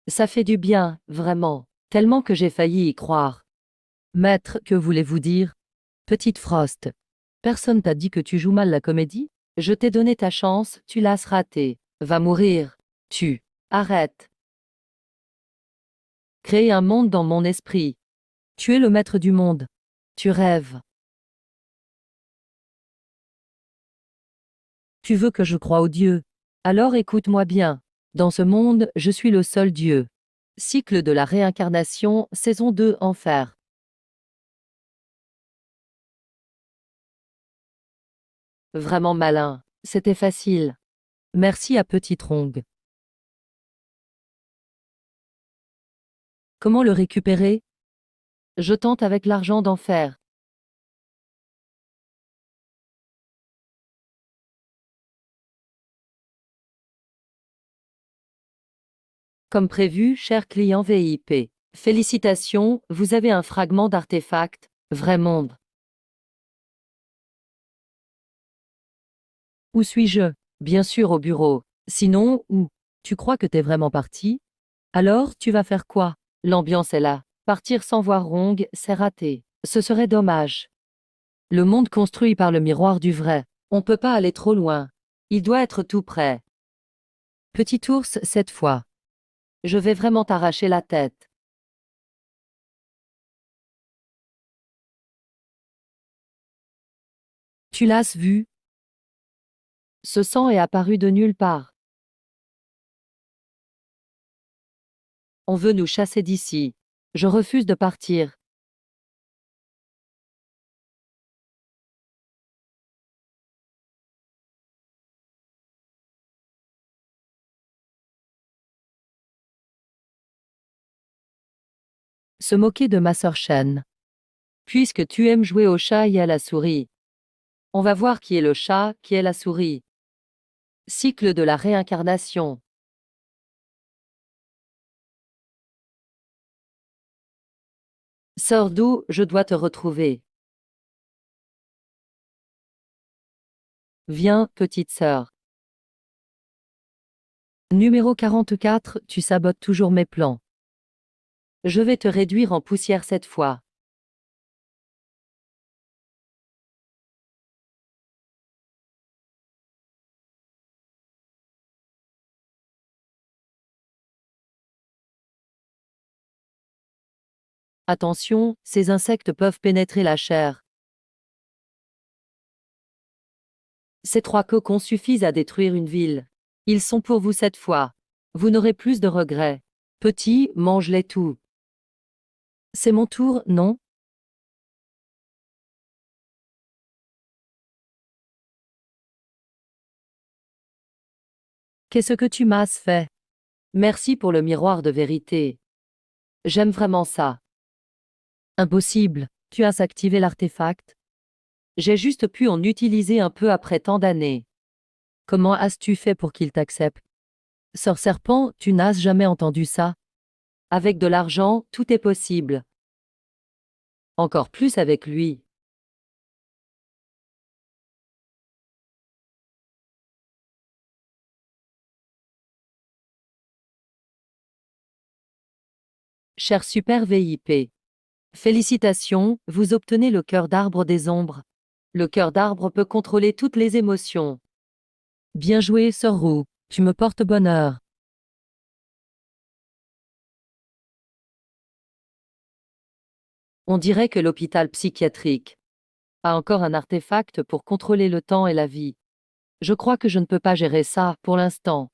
Ça fait du bien, vraiment. Tellement que j'ai failli y croire. Maître, que voulez-vous dire? Petite Frost. Personne t'a dit que tu joues mal la comédie? Je t'ai donné ta chance, tu l'as ratée. Va mourir. Tu. Arrête. Créer un monde dans mon esprit. Tu es le maître du monde. Tu rêves. Tu veux que je croie au Dieu. Alors écoute-moi bien. Dans ce monde, je suis le seul Dieu. Cycle de la réincarnation, saison 2, Enfer. Vraiment malin. C'était facile. Merci à Petit Trong. Comment le récupérer? Je tente avec l'argent d'enfer. Comme prévu, cher client VIP. Félicitations, vous avez un fragment d'artefact. Vrai monde. Où suis-je? Bien sûr au bureau. Sinon, où? Tu crois que t'es vraiment parti? Alors, tu vas faire quoi? L'ambiance est là. Partir sans voir Rong, c'est raté. Ce serait dommage. Le monde construit par le miroir du vrai. On peut pas aller trop loin. Il doit être tout près. Petit ours, cette fois. Je vais vraiment t'arracher la tête. Tu l'as vu? Ce sang est apparu de nulle part. On veut nous chasser d'ici. Je refuse de partir. Se moquer de ma sœur Shen. Puisque tu aimes jouer au chat et à la souris. On va voir qui est le chat, qui est la souris. Cycle de la réincarnation. Sœur d'où, je dois te retrouver. Viens, petite sœur. Numéro 44, tu sabotes toujours mes plans. Je vais te réduire en poussière cette fois. Attention, ces insectes peuvent pénétrer la chair. Ces 3 cocons suffisent à détruire une ville. Ils sont pour vous cette fois. Vous n'aurez plus de regrets. Petit, mange-les tous. C'est mon tour, non? Qu'est-ce que tu m'as fait? Merci pour le miroir de vérité. J'aime vraiment ça. Impossible. Tu as activé l'artefact? J'ai juste pu en utiliser un peu après tant d'années. Comment as-tu fait pour qu'il t'accepte? Sœur Serpent, tu n'as jamais entendu ça? Avec de l'argent, tout est possible. Encore plus avec lui. Cher Super VIP. Félicitations, vous obtenez le cœur d'arbre des ombres. Le cœur d'arbre peut contrôler toutes les émotions. Bien joué, Sœur Roux. Tu me portes bonheur. On dirait que l'hôpital psychiatrique a encore un artefact pour contrôler le temps et la vie. Je crois que je ne peux pas gérer ça, pour l'instant.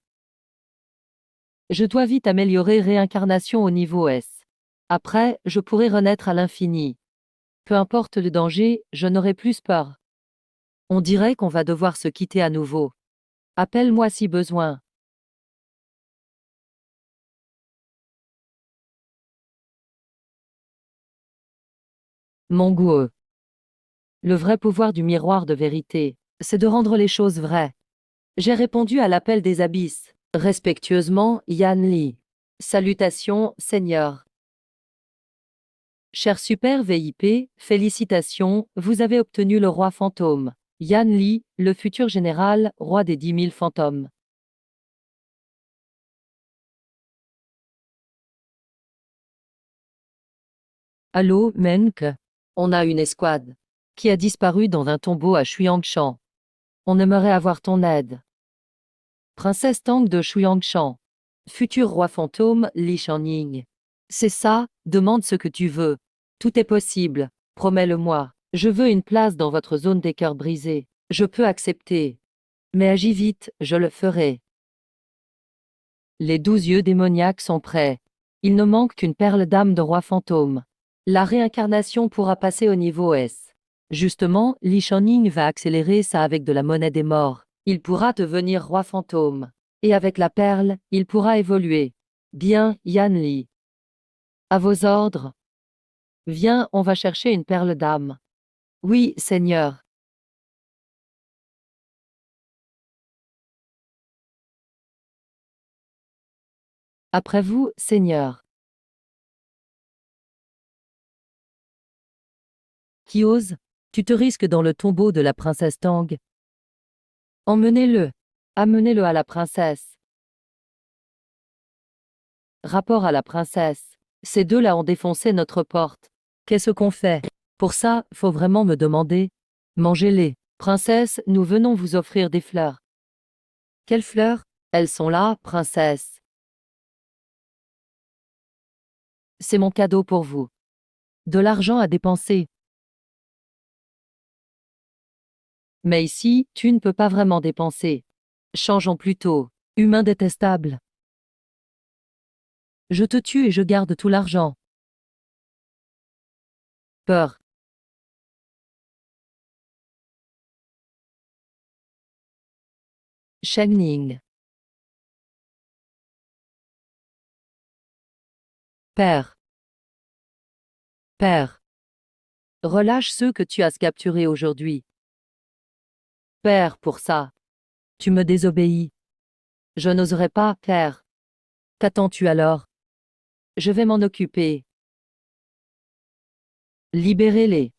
Je dois vite améliorer réincarnation au niveau S. Après, je pourrai renaître à l'infini. Peu importe le danger, je n'aurai plus peur. On dirait qu'on va devoir se quitter à nouveau. Appelle-moi si besoin. Mon goût. Le vrai pouvoir du miroir de vérité, c'est de rendre les choses vraies. J'ai répondu à l'appel des abysses. Respectueusement, Yan Li. Salutations, Seigneur. Cher Super VIP, félicitations, vous avez obtenu le roi fantôme. Yan Li, le futur général, roi des 10 000 fantômes. Allô, Menk? On a une escouade qui a disparu dans un tombeau à Shuyangshan. On aimerait avoir ton aide. Princesse Tang de Shuyangshan. Futur roi fantôme, Li Shanning. C'est ça, demande ce que tu veux. Tout est possible, promets-le-moi. Je veux une place dans votre zone des cœurs brisés. Je peux accepter. Mais agis vite, je le ferai. Les 12 yeux démoniaques sont prêts. Il ne manque qu'une perle d'âme de roi fantôme. La réincarnation pourra passer au niveau S. Justement, Li Shanning va accélérer ça avec de la monnaie des morts. Il pourra devenir roi fantôme. Et avec la perle, il pourra évoluer. Bien, Yan Li. À vos ordres. Viens, on va chercher une perle d'âme. Oui, Seigneur. Après vous, Seigneur. Qui ose? Tu te risques dans le tombeau de la princesse Tang. Emmenez-le. Amenez-le à la princesse. Rapport à la princesse. Ces deux-là ont défoncé notre porte. Qu'est-ce qu'on fait? Pour ça, faut vraiment me demander. Mangez-les. Princesse, nous venons vous offrir des fleurs. Quelles fleurs? Elles sont là, princesse. C'est mon cadeau pour vous. De l'argent à dépenser. Mais ici, tu ne peux pas vraiment dépenser. Changeons plutôt. Humain détestable. Je te tue et je garde tout l'argent. Peur. Shanning. Père. Père. Relâche ceux que tu as capturés aujourd'hui. Père, pour ça. Tu me désobéis. Je n'oserais pas, père. Qu'attends-tu alors? Je vais m'en occuper. Libérez-les.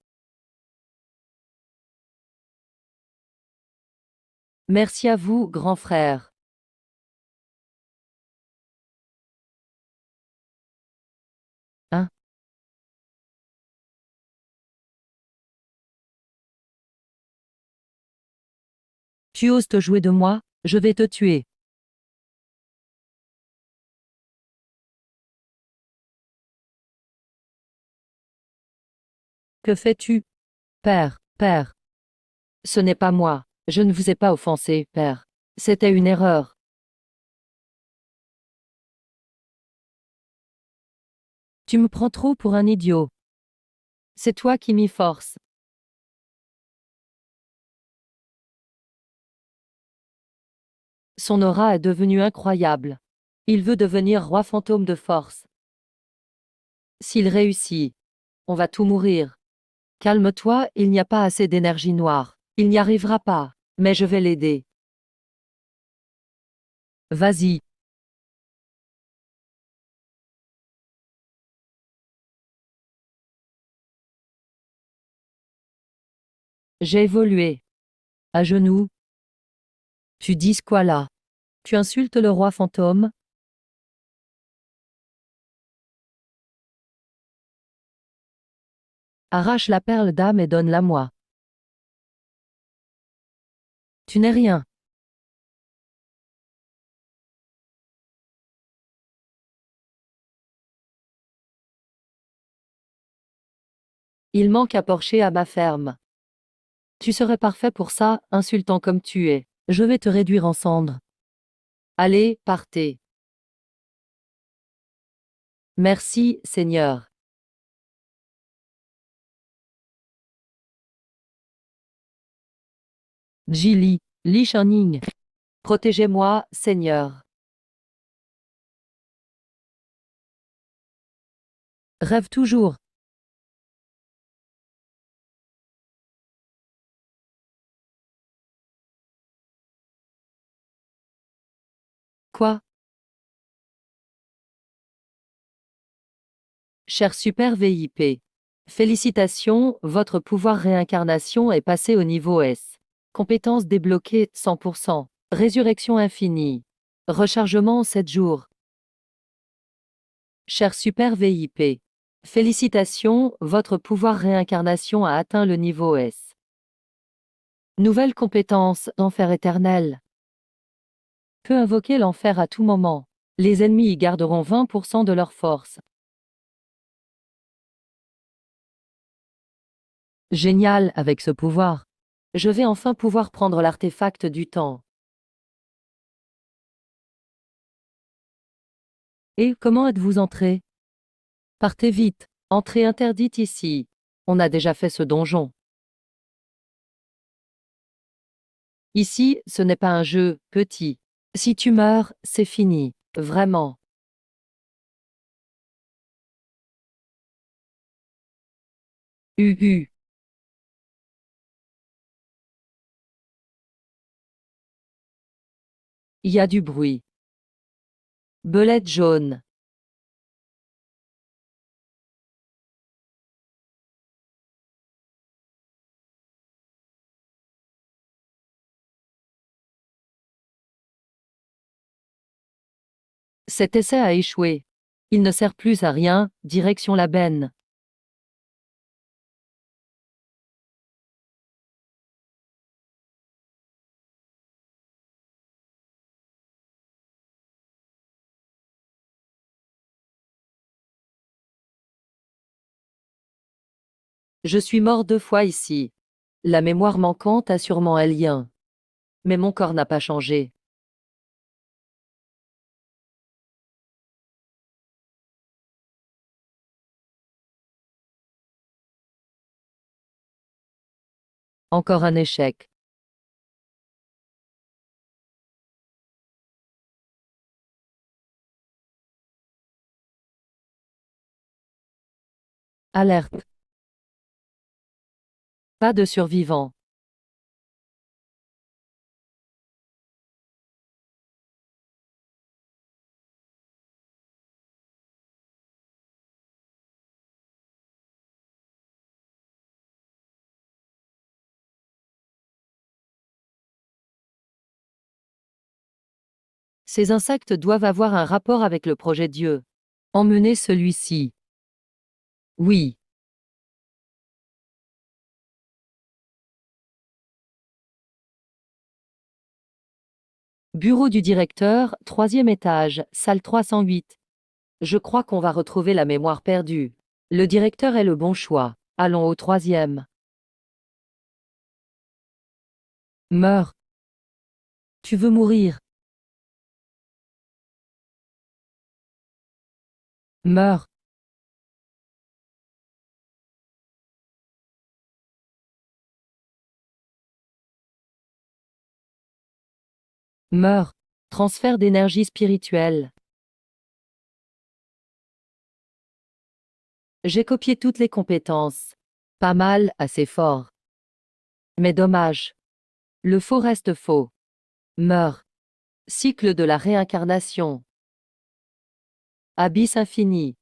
Merci à vous, grand frère. Hein? Tu oses te jouer de moi? Je vais te tuer. Que fais-tu? Père, père. Ce n'est pas moi. Je ne vous ai pas offensé, père. C'était une erreur. Tu me prends trop pour un idiot. C'est toi qui m'y forces. Son aura est devenue incroyable. Il veut devenir roi fantôme de force. S'il réussit, on va tout mourir. Calme-toi, il n'y a pas assez d'énergie noire. Il n'y arrivera pas, mais je vais l'aider. Vas-y. J'ai évolué. À genoux. Tu dis quoi là? Tu insultes le roi fantôme? Arrache la perle d'âme et donne-la-moi. Tu n'es rien. Il manque à porcher à ma ferme. Tu serais parfait pour ça, insultant comme tu es. Je vais te réduire en cendres. Allez, partez. Merci, Seigneur. Jili, Li Shining. Protégez-moi, Seigneur. Rêve toujours. Quoi? Cher Super VIP. Félicitations, votre pouvoir réincarnation est passé au niveau S. Compétences débloquées 100%. Résurrection infinie. Rechargement en 7 jours. Cher Super VIP. Félicitations, votre pouvoir réincarnation a atteint le niveau S. Nouvelle compétence, enfer éternel. Peut invoquer l'enfer à tout moment. Les ennemis y garderont 20% de leur force. Génial avec ce pouvoir. Je vais enfin pouvoir prendre l'artefact du temps. Et comment êtes-vous entré? Partez vite. Entrée interdite ici. On a déjà fait ce donjon. Ici, ce n'est pas un jeu, petit. Si tu meurs, c'est fini. Vraiment. Uhu. Il y a du bruit. Belette jaune. Cet essai a échoué. Il ne sert plus à rien, direction la benne. Je suis mort 2 fois ici. La mémoire manquante a sûrement un lien. Mais mon corps n'a pas changé. Encore un échec. Alerte. Pas de survivants. Ces insectes doivent avoir un rapport avec le projet Dieu. Emmenez celui-ci. Oui. Bureau du directeur, 3e étage, salle 308. Je crois qu'on va retrouver la mémoire perdue. Le directeur est le bon choix. Allons au troisième. Meurs. Tu veux mourir. Meurs. Meurs. Transfert d'énergie spirituelle. J'ai copié toutes les compétences. Pas mal, assez fort. Mais dommage. Le faux reste faux. Meurs. Cycle de la réincarnation. Abysse infini.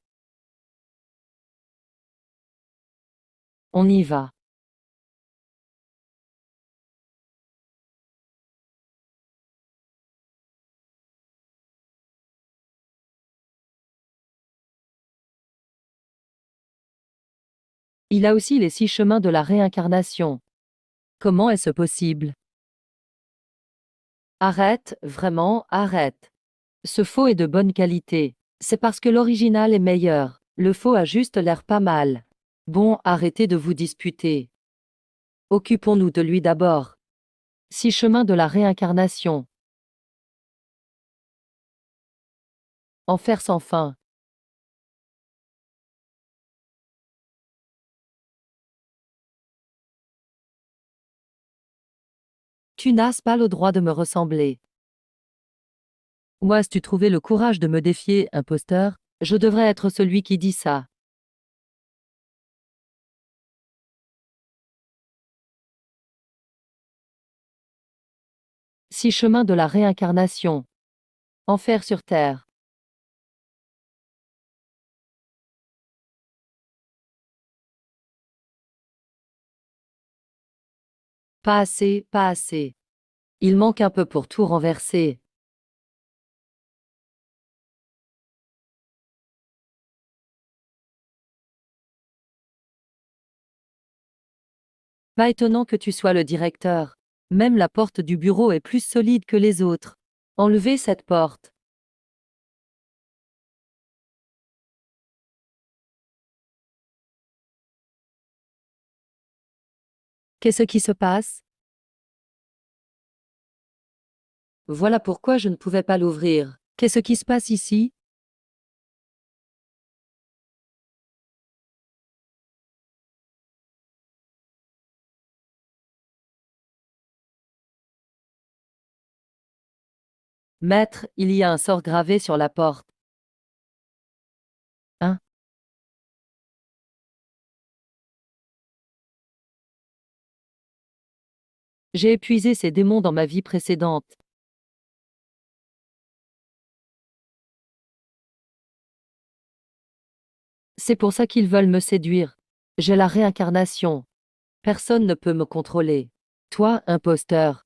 On y va. Il a aussi les 6 chemins de la réincarnation. Comment est-ce possible? Arrête, vraiment, arrête. Ce faux est de bonne qualité. C'est parce que l'original est meilleur. Le faux a juste l'air pas mal. Bon, arrêtez de vous disputer. Occupons-nous de lui d'abord. 6 chemins de la réincarnation. Enfer sans fin. Tu n'as pas le droit de me ressembler. Moi, as-tu trouvé le courage de me défier, imposteur? Je devrais être celui qui dit ça. Six chemins de la réincarnation. Enfer sur terre. Pas assez, pas assez. Il manque un peu pour tout renverser. Pas étonnant que tu sois le directeur. Même la porte du bureau est plus solide que les autres. Enlevez cette porte. Qu'est-ce qui se passe? Voilà pourquoi je ne pouvais pas l'ouvrir. Qu'est-ce qui se passe ici? Maître, il y a un sort gravé sur la porte. Hein? J'ai épuisé ces démons dans ma vie précédente. C'est pour ça qu'ils veulent me séduire. J'ai la réincarnation. Personne ne peut me contrôler. Toi, imposteur.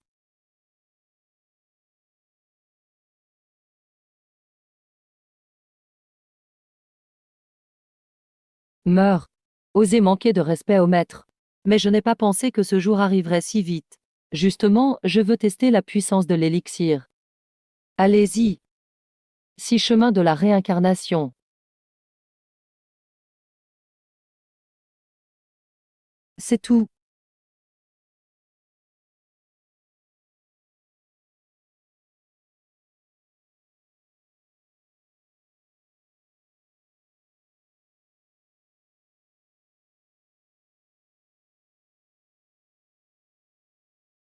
Meurs. Osez manquer de respect au maître. Mais je n'ai pas pensé que ce jour arriverait si vite. Justement, je veux tester la puissance de l'élixir. Allez-y. 6 chemins de la réincarnation. C'est tout.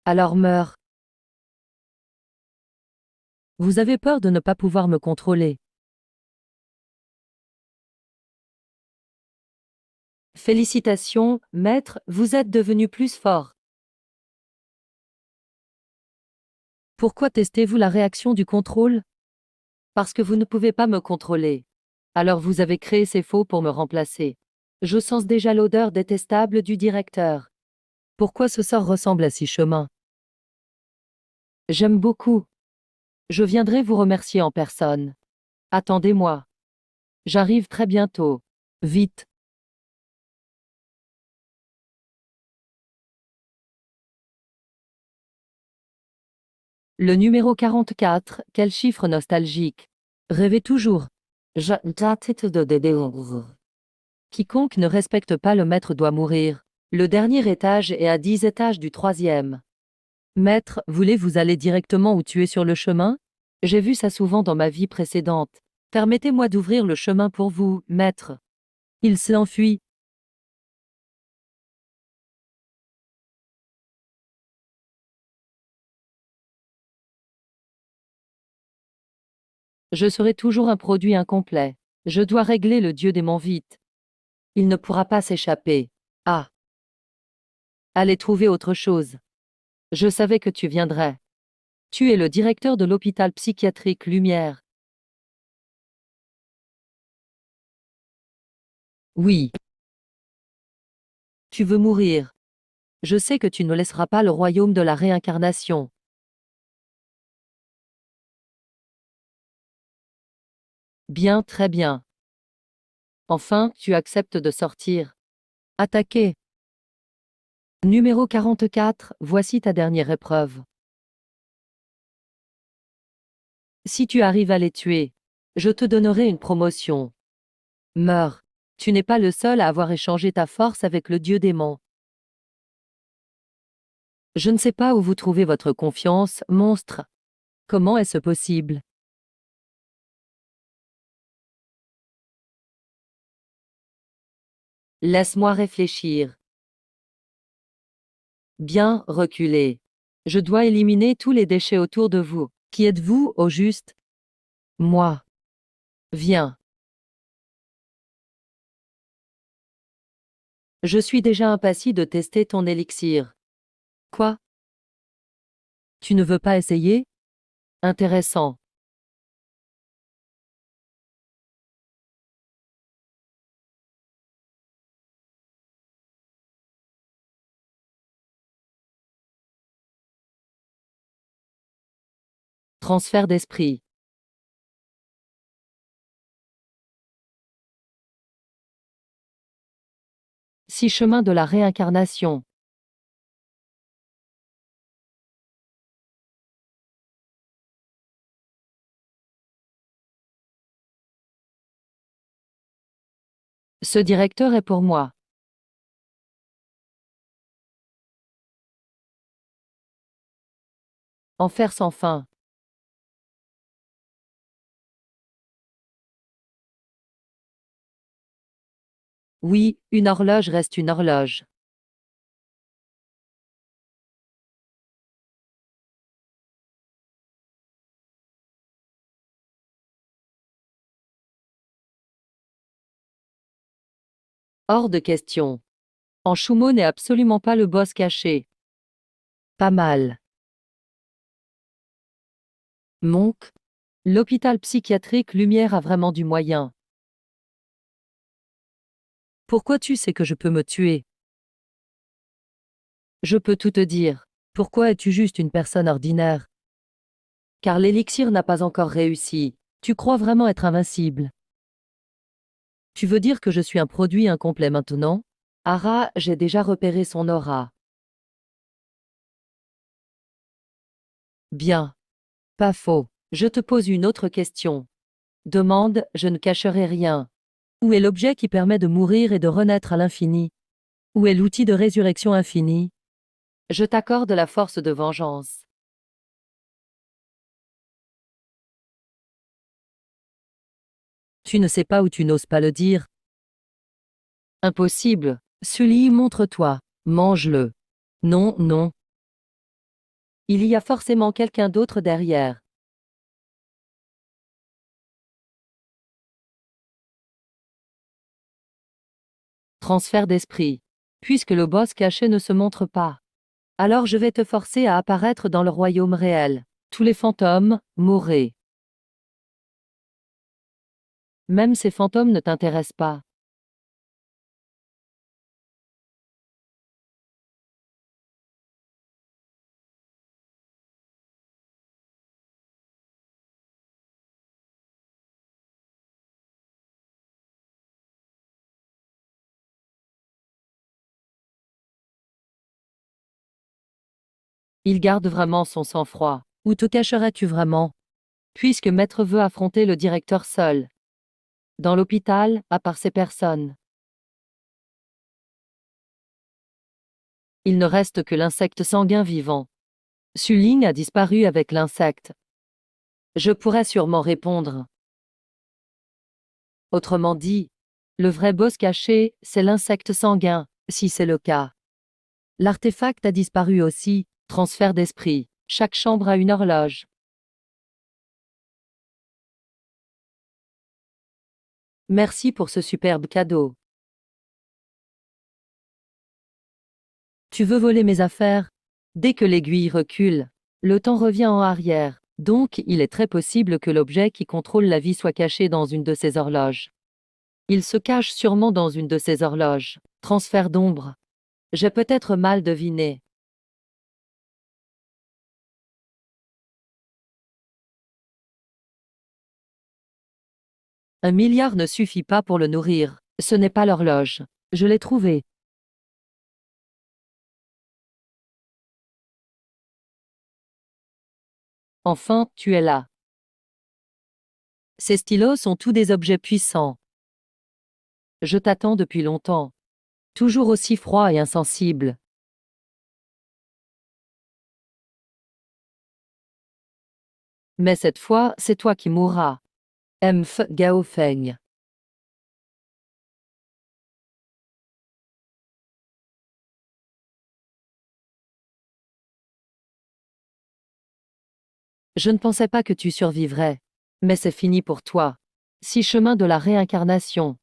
Alors meurs. Vous avez peur de ne pas pouvoir me contrôler. Félicitations, maître, vous êtes devenu plus fort. Pourquoi testez-vous la réaction du contrôle? Parce que vous ne pouvez pas me contrôler. Alors vous avez créé ces faux pour me remplacer. Je sens déjà l'odeur détestable du directeur. Pourquoi ce sort ressemble à 6 chemins? J'aime beaucoup. Je viendrai vous remercier en personne. Attendez-moi. J'arrive très bientôt. Vite. Le numéro 44, quel chiffre nostalgique. Rêvez toujours. Quiconque ne respecte pas le maître doit mourir. Le dernier étage est à 10 étages du troisième. Maître, voulez-vous aller directement ou tuer sur le chemin? J'ai vu ça souvent dans ma vie précédente. Permettez-moi d'ouvrir le chemin pour vous, maître. Il s'enfuit. Je serai toujours un produit incomplet. Je dois régler le dieu démon vite. Il ne pourra pas s'échapper. Ah! Allez trouver autre chose. Je savais que tu viendrais. Tu es le directeur de l'hôpital psychiatrique Lumière. Oui. Tu veux mourir. Je sais que tu ne laisseras pas le royaume de la réincarnation. Bien, très bien. Enfin, tu acceptes de sortir. Attaquer. Numéro 44, voici ta dernière épreuve. Si tu arrives à les tuer, je te donnerai une promotion. Meurs. Tu n'es pas le seul à avoir échangé ta force avec le dieu démon. Je ne sais pas où vous trouvez votre confiance, monstre. Comment est-ce possible? Laisse-moi réfléchir. Bien, reculez. Je dois éliminer tous les déchets autour de vous. Qui êtes-vous, au juste? Moi. Viens. Je suis déjà impatient de tester ton élixir. Quoi? Tu ne veux pas essayer? Intéressant. Transfert d'esprit. Six chemins de la réincarnation. Ce directeur est pour moi. Enfer sans fin. Oui, une horloge reste une horloge. Hors de question. Anshumo n'est absolument pas le boss caché. Pas mal. Monk. L'hôpital psychiatrique Lumière a vraiment du moyen. Pourquoi tu sais que je peux me tuer? Je peux tout te dire. Pourquoi es-tu juste une personne ordinaire? Car l'élixir n'a pas encore réussi. Tu crois vraiment être invincible? Tu veux dire que je suis un produit incomplet maintenant? Ara, j'ai déjà repéré son aura. Bien. Pas faux. Je te pose une autre question. Demande, je ne cacherai rien. Où est l'objet qui permet de mourir et de renaître à l'infini? Où est l'outil de résurrection infinie? Je t'accorde la force de vengeance. Tu ne sais pas ou tu n'oses pas le dire? Impossible. Sully, montre-toi. Mange-le. Non, non. Il y a forcément quelqu'un d'autre derrière. Transfert d'esprit. Puisque le boss caché ne se montre pas. Alors je vais te forcer à apparaître dans le royaume réel. Tous les fantômes, mourrez. Même ces fantômes ne t'intéressent pas. Il garde vraiment son sang-froid. Où te cacherais-tu vraiment? Puisque Maître veut affronter le directeur seul. Dans l'hôpital, à part ces personnes. Il ne reste que l'insecte sanguin vivant. Suling a disparu avec l'insecte. Je pourrais sûrement répondre. Autrement dit, le vrai boss caché, c'est l'insecte sanguin, si c'est le cas. L'artefact a disparu aussi, transfert d'esprit. Chaque chambre a une horloge. Merci pour ce superbe cadeau. Tu veux voler mes affaires? Dès que l'aiguille recule, le temps revient en arrière. Donc, il est très possible que l'objet qui contrôle la vie soit caché dans une de ces horloges. Il se cache sûrement dans une de ces horloges. Transfert d'ombre. J'ai peut-être mal deviné. Un milliard ne suffit pas pour le nourrir. Ce n'est pas l'horloge. Je l'ai trouvé. Enfin, tu es là. Ces stylos sont tous des objets puissants. Je t'attends depuis longtemps. Toujours aussi froid et insensible. Mais cette fois, c'est toi qui mourras. Mph Gao Feng. Je ne pensais pas que tu survivrais. Mais c'est fini pour toi. Si chemin de la réincarnation.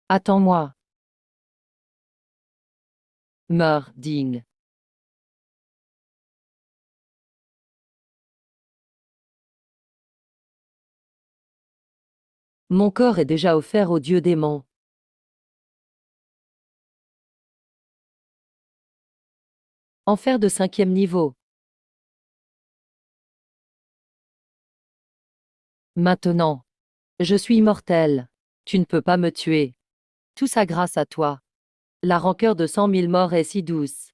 Attends-moi. Meurs, Ding. Mon corps est déjà offert au dieu démon. Enfer de 5e niveau. Maintenant. Je suis immortel. Tu ne peux pas me tuer. Tout ça grâce à toi. La rancœur de 100 000 morts est si douce.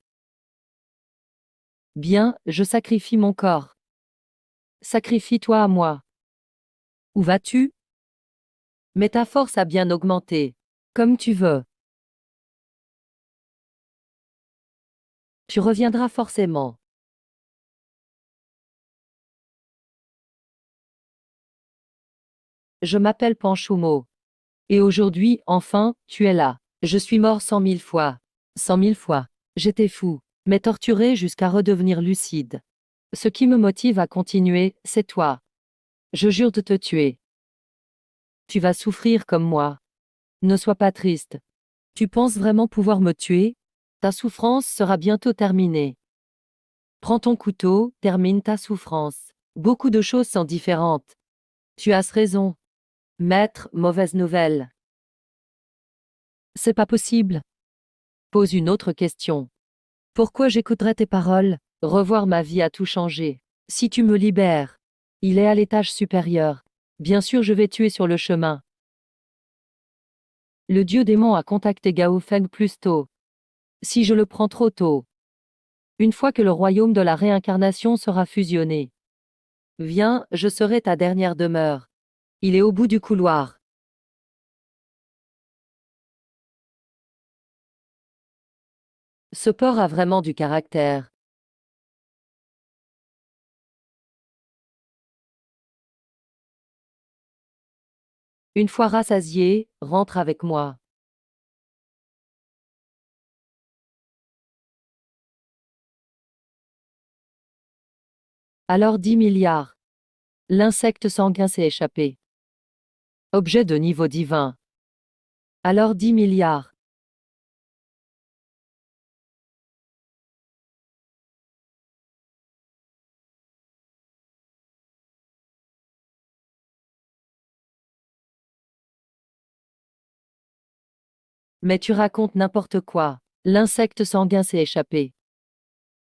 Bien, je sacrifie mon corps. Sacrifie-toi à moi. Où vas-tu? Mais ta force a bien augmenté. Comme tu veux. Tu reviendras forcément. Je m'appelle Panchumo. Et aujourd'hui, enfin, tu es là. Je suis mort 100 000 fois. 100 000 fois. J'étais fou, mais torturé jusqu'à redevenir lucide. Ce qui me motive à continuer, c'est toi. Je jure de te tuer. Tu vas souffrir comme moi. Ne sois pas triste. Tu penses vraiment pouvoir me tuer? Ta souffrance sera bientôt terminée. Prends ton couteau, termine ta souffrance. Beaucoup de choses sont différentes. Tu as raison. Maître, mauvaise nouvelle. C'est pas possible. Pose une autre question. Pourquoi j'écouterais tes paroles? Revoir ma vie a tout changé. Si tu me libères, il est à l'étage supérieur. Bien sûr, je vais tuer sur le chemin. Le dieu démon a contacté Gao Feng plus tôt. Si je le prends trop tôt. Une fois que le royaume de la réincarnation sera fusionné. Viens, je serai ta dernière demeure. Il est au bout du couloir. Ce porc a vraiment du caractère. Une fois rassasié, rentre avec moi. Alors 10 milliards. L'insecte sanguin s'est échappé. Objet de niveau divin. Alors 10 milliards. Mais tu racontes n'importe quoi. L'insecte sanguin s'est échappé.